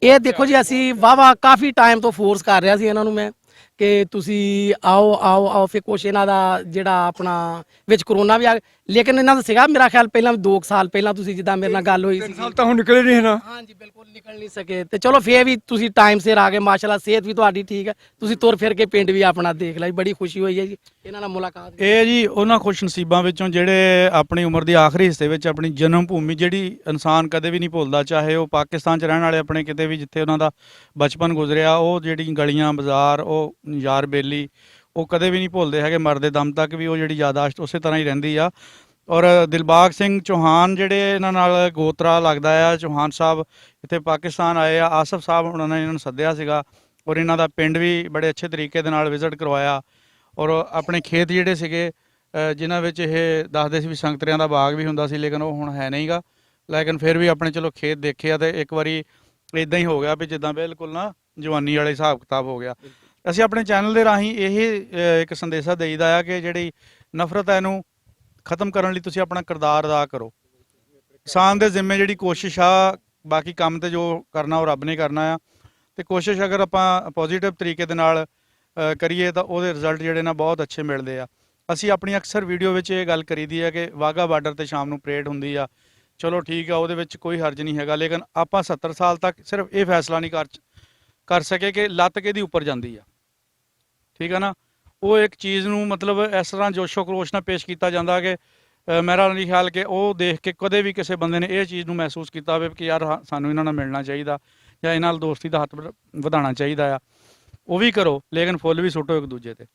Speaker 6: ਇਹ ਦੇਖੋ ਜੀ, ਅਸੀਂ ਵਾਵਾ ਕਾਫੀ ਟਾਈਮ ਤੋਂ ਫੋਰਸ ਕਰ ਰਿਹਾ ਸੀ ਇਹਨਾਂ ਨੂੰ ਮੈਂ ਕਿ ਤੁਸੀਂ ਆਓ ਆਓ ਆਓ। ਫਿਰ ਕੁਛ ਇਹਨਾਂ ਦਾ ਜਿਹੜਾ ਆਪਣਾ ਵਿੱਚ ਕਰੋਨਾ ਵੀ ਆ, ਲੇਕਿਨ ਇਹਨਾਂ ਦਾ ਸੀਗਾ ਮੇਰਾ ਖਿਆਲ ਪਹਿਲਾਂ 2 ਸਾਲ ਪਹਿਲਾਂ ਤੁਸੀਂ ਜਿੱਦਾਂ ਮੇਰੇ ਨਾਲ ਗੱਲ ਹੋਈ ਸੀ।
Speaker 2: ਸਾਲ ਤਾਂ ਹੁਣ ਨਿਕਲੇ ਨਹੀਂ ਨਾ।
Speaker 6: ਹਾਂਜੀ, ਬਿਲਕੁਲ ਨਿਕਲ ਨਹੀਂ ਸਕੇ। ਤੇ ਚਲੋ ਫੇਰ ਵੀ ਤੁਸੀਂ ਟਾਈਮ ਸਿਰ ਆ ਗਏ, ਮਾਸ਼ਾਅੱਲਾ ਸਿਹਤ ਵੀ ਤੁਹਾਡੀ ਠੀਕ ਹੈ, ਤੁਸੀਂ ਤੁਰ ਫਿਰ ਕੇ ਪਿੰਡ ਵੀ ਆਪਣਾ ਦੇਖ ਲਿਆ। ਬੜੀ ਖੁਸ਼ੀ ਹੋਈ ਹੈ ਜੀ ਇਹਨਾਂ ਨਾਲ ਮੁਲਾਕਾਤ।
Speaker 1: ਇਹ ਜੀ ਉਹਨਾਂ ਖੁਸ਼ ਨਸੀਬਾਂ ਵਿੱਚੋਂ ਜਿਹੜੇ ਆਪਣੀ ਉਮਰ ਦੇ ਆਖਰੀ ਹਿੱਸੇ ਵਿੱਚ ਆਪਣੀ ਜਨਮ ਭੂਮੀ ਜਿਹੜੀ ਇਨਸਾਨ ਕਦੇ ਵੀ ਨਹੀਂ ਭੁੱਲਦਾ, ਚਾਹੇ ਉਹ ਪਾਕਿਸਤਾਨ 'ਚ ਰਹਿਣ ਵਾਲੇ ਆਪਣੇ ਕਿਤੇ ਵੀ ਜਿੱਥੇ ਉਹਨਾਂ ਦਾ ਬਚਪਨ ਗੁਜ਼ਰਿਆ, ਉਹ ਜਿਹੜੀ ਗਲੀਆਂ ਬਾਜ਼ਾਰ, ਉਹ ਯਾਰ ਬੇਲੀ, ਉਹ ਕਦੇ ਵੀ ਨਹੀਂ ਭੁੱਲਦੇ ਹੈਗੇ। ਮਰਦੇ ਦਮ ਤੱਕ ਵੀ ਉਹ ਜਿਹੜੀ ਯਾਦਾਸ਼ਤ ਉਸੇ ਤਰ੍ਹਾਂ ਹੀ ਰਹਿੰਦੀ ਆ। ਔਰ ਦਿਲਬਾਗ ਸਿੰਘ ਚੌਹਾਨ ਜਿਹੜੇ ਇਹਨਾਂ ਨਾਲ ਗੋਤਰਾ ਲੱਗਦਾ ਆ, ਚੌਹਾਨ ਸਾਹਿਬ ਇੱਥੇ ਪਾਕਿਸਤਾਨ ਆਏ ਆ। ਆਸਫ ਸਾਹਿਬ ਉਹਨਾਂ ਨੇ ਇਹਨਾਂ ਨੂੰ ਸੱਦਿਆ ਸੀਗਾ ਔਰ ਇਹਨਾਂ ਦਾ ਪਿੰਡ ਵੀ ਬੜੇ ਅੱਛੇ ਤਰੀਕੇ ਦੇ ਨਾਲ ਵਿਜ਼ਿਟ ਕਰਵਾਇਆ। ਔਰ ਆਪਣੇ ਖੇਤ ਜਿਹੜੇ ਸੀਗੇ ਜਿਨ੍ਹਾਂ ਵਿੱਚ ਇਹ ਦੱਸਦੇ ਸੀ ਵੀ ਸੰਗਤਰਿਆਂ ਦਾ ਬਾਗ ਵੀ ਹੁੰਦਾ ਸੀ, ਲੇਕਿਨ ਉਹ ਹੁਣ ਹੈ ਨਹੀਂਗਾ। ਲੇਕਿਨ ਫਿਰ ਵੀ ਆਪਣੇ ਚਲੋ ਖੇਤ ਦੇਖਿਆ ਤੇ ਇੱਕ ਵਾਰੀ ਇਦਾਂ ਹੀ ਹੋ ਗਿਆ ਵੀ ਜਿੱਦਾਂ ਬਿਲਕੁਲ ਨਾ ਜਵਾਨੀ ਵਾਲੇ ਹਿਸਾਬ ਕਿਤਾਬ ਹੋ ਗਿਆ। ਅਸੀਂ ਆਪਣੇ ਚੈਨਲ ਦੇ ਰਾਹੀਂ ਇਹ ਇੱਕ ਸੰਦੇਸ਼ਾ ਦੇਈਦਾ ਆ ਕਿ ਜਿਹੜੀ ਨਫ਼ਰਤ ਹੈ ਇਹਨੂੰ ਖਤਮ ਕਰਨ ਲਈ ਤੁਸੀਂ ਆਪਣਾ ਕਿਰਦਾਰ ਅਦਾ ਕਰੋ। ਇਨਸਾਨ ਦੇ ਜ਼ਿੰਮੇ ਜਿਹੜੀ ਕੋਸ਼ਿਸ਼ ਆ, ਬਾਕੀ ਕੰਮ ਤੇ ਜੋ ਕਰਨਾ ਉਹ ਰੱਬ ਨੇ ਕਰਨਾ ਆ। ਤੇ ਕੋਸ਼ਿਸ਼ ਅਗਰ ਆਪਾਂ ਪੋਜ਼ਿਟਿਵ ਤਰੀਕੇ ਦੇ ਨਾਲ ਕਰੀਏ ਤਾਂ ਉਹਦੇ ਰਿਜ਼ਲਟ ਜਿਹੜੇ ਨਾ ਬਹੁਤ ਅੱਛੇ ਮਿਲਦੇ ਆ। ਅਸੀਂ ਆਪਣੀ ਅਕਸਰ ਵੀਡੀਓ ਵਿੱਚ ਇਹ ਗੱਲ ਕਰੀਦੀ ਆ ਕਿ ਵਾਹਗਾ ਬਾਰਡਰ ਤੇ ਸ਼ਾਮ ਨੂੰ ਪਰੇਡ ਹੁੰਦੀ ਆ। ਚਲੋ ਠੀਕ ਆ, ਉਹਦੇ ਵਿੱਚ ਕੋਈ ਹਰਜ ਨਹੀਂ ਹੈਗਾ, ਲੇਕਿਨ ਆਪਾਂ 70 ਸਾਲ ਤੱਕ ਸਿਰਫ ਇਹ ਫੈਸਲਾ ਨਹੀਂ ਕਰ ਸਕੇ ਕਿ ਲੱਤ ਕਿਹਦੀ ਉੱਪਰ ਜਾਂਦੀ ਆ। ਠੀਕ ਆ ਨਾ, ਉਹ ਇੱਕ ਚੀਜ਼ ਨੂੰ ਮਤਲਬ ਇਸ ਤਰ੍ਹਾਂ ਜੋਸ਼ੋ ਖਰੋਸ਼ ਨਾਲ ਪੇਸ਼ ਕੀਤਾ ਜਾਂਦਾ ਕਿ ਮੇਰਾ ਨਹੀਂ ਖਿਆਲ ਕਿ ਉਹ ਦੇਖ ਕੇ ਕਦੇ ਵੀ ਕਿਸੇ ਬੰਦੇ ਨੇ ਇਹ ਚੀਜ਼ ਨੂੰ ਮਹਿਸੂਸ ਕੀਤਾ ਹੋਵੇ ਕਿ ਯਾਰ ਸਾਨੂੰ ਇਹਨਾਂ ਨਾਲ ਮਿਲਣਾ ਚਾਹੀਦਾ ਜਾਂ ਇਹਨਾਂ ਨਾਲ ਦੋਸਤੀ ਦਾ ਹੱਥ ਵਧਾਉਣਾ ਚਾਹੀਦਾ ਆ। ਉਹ ਵੀ ਕਰੋ, ਲੇਕਿਨ ਫੁੱਲ ਵੀ ਸੁੱਟੋ ਇੱਕ ਦੂਜੇ ਤੇ।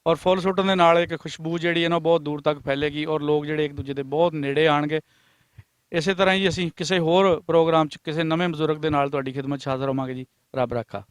Speaker 1: ਔਰ ਫੁੱਲ ਸੁੱਟਣ ਦੇ ਨਾਲ ਇੱਕ ਖੁਸ਼ਬੂ ਜਿਹੜੀ ਹੈ ਨਾ ਬਹੁਤ ਦੂਰ ਤੱਕ ਫੈਲੇਗੀ ਔਰ ਲੋਕ ਜਿਹੜੇ ਇੱਕ ਦੂਜੇ ਦੇ ਬਹੁਤ ਨੇੜੇ ਆਣਗੇ। ਇਸੇ ਤਰ੍ਹਾਂ ਹੀ ਅਸੀਂ ਕਿਸੇ ਹੋਰ ਪ੍ਰੋਗਰਾਮ 'ਚ ਕਿਸੇ ਨਵੇਂ ਬਜ਼ੁਰਗ ਦੇ ਨਾਲ ਤੁਹਾਡੀ ਖਿਦਮਤ 'ਚ ਹਾਜ਼ਰ ਹੋਵਾਂਗੇ ਜੀ। ਰੱਬ ਰਾਖਾ।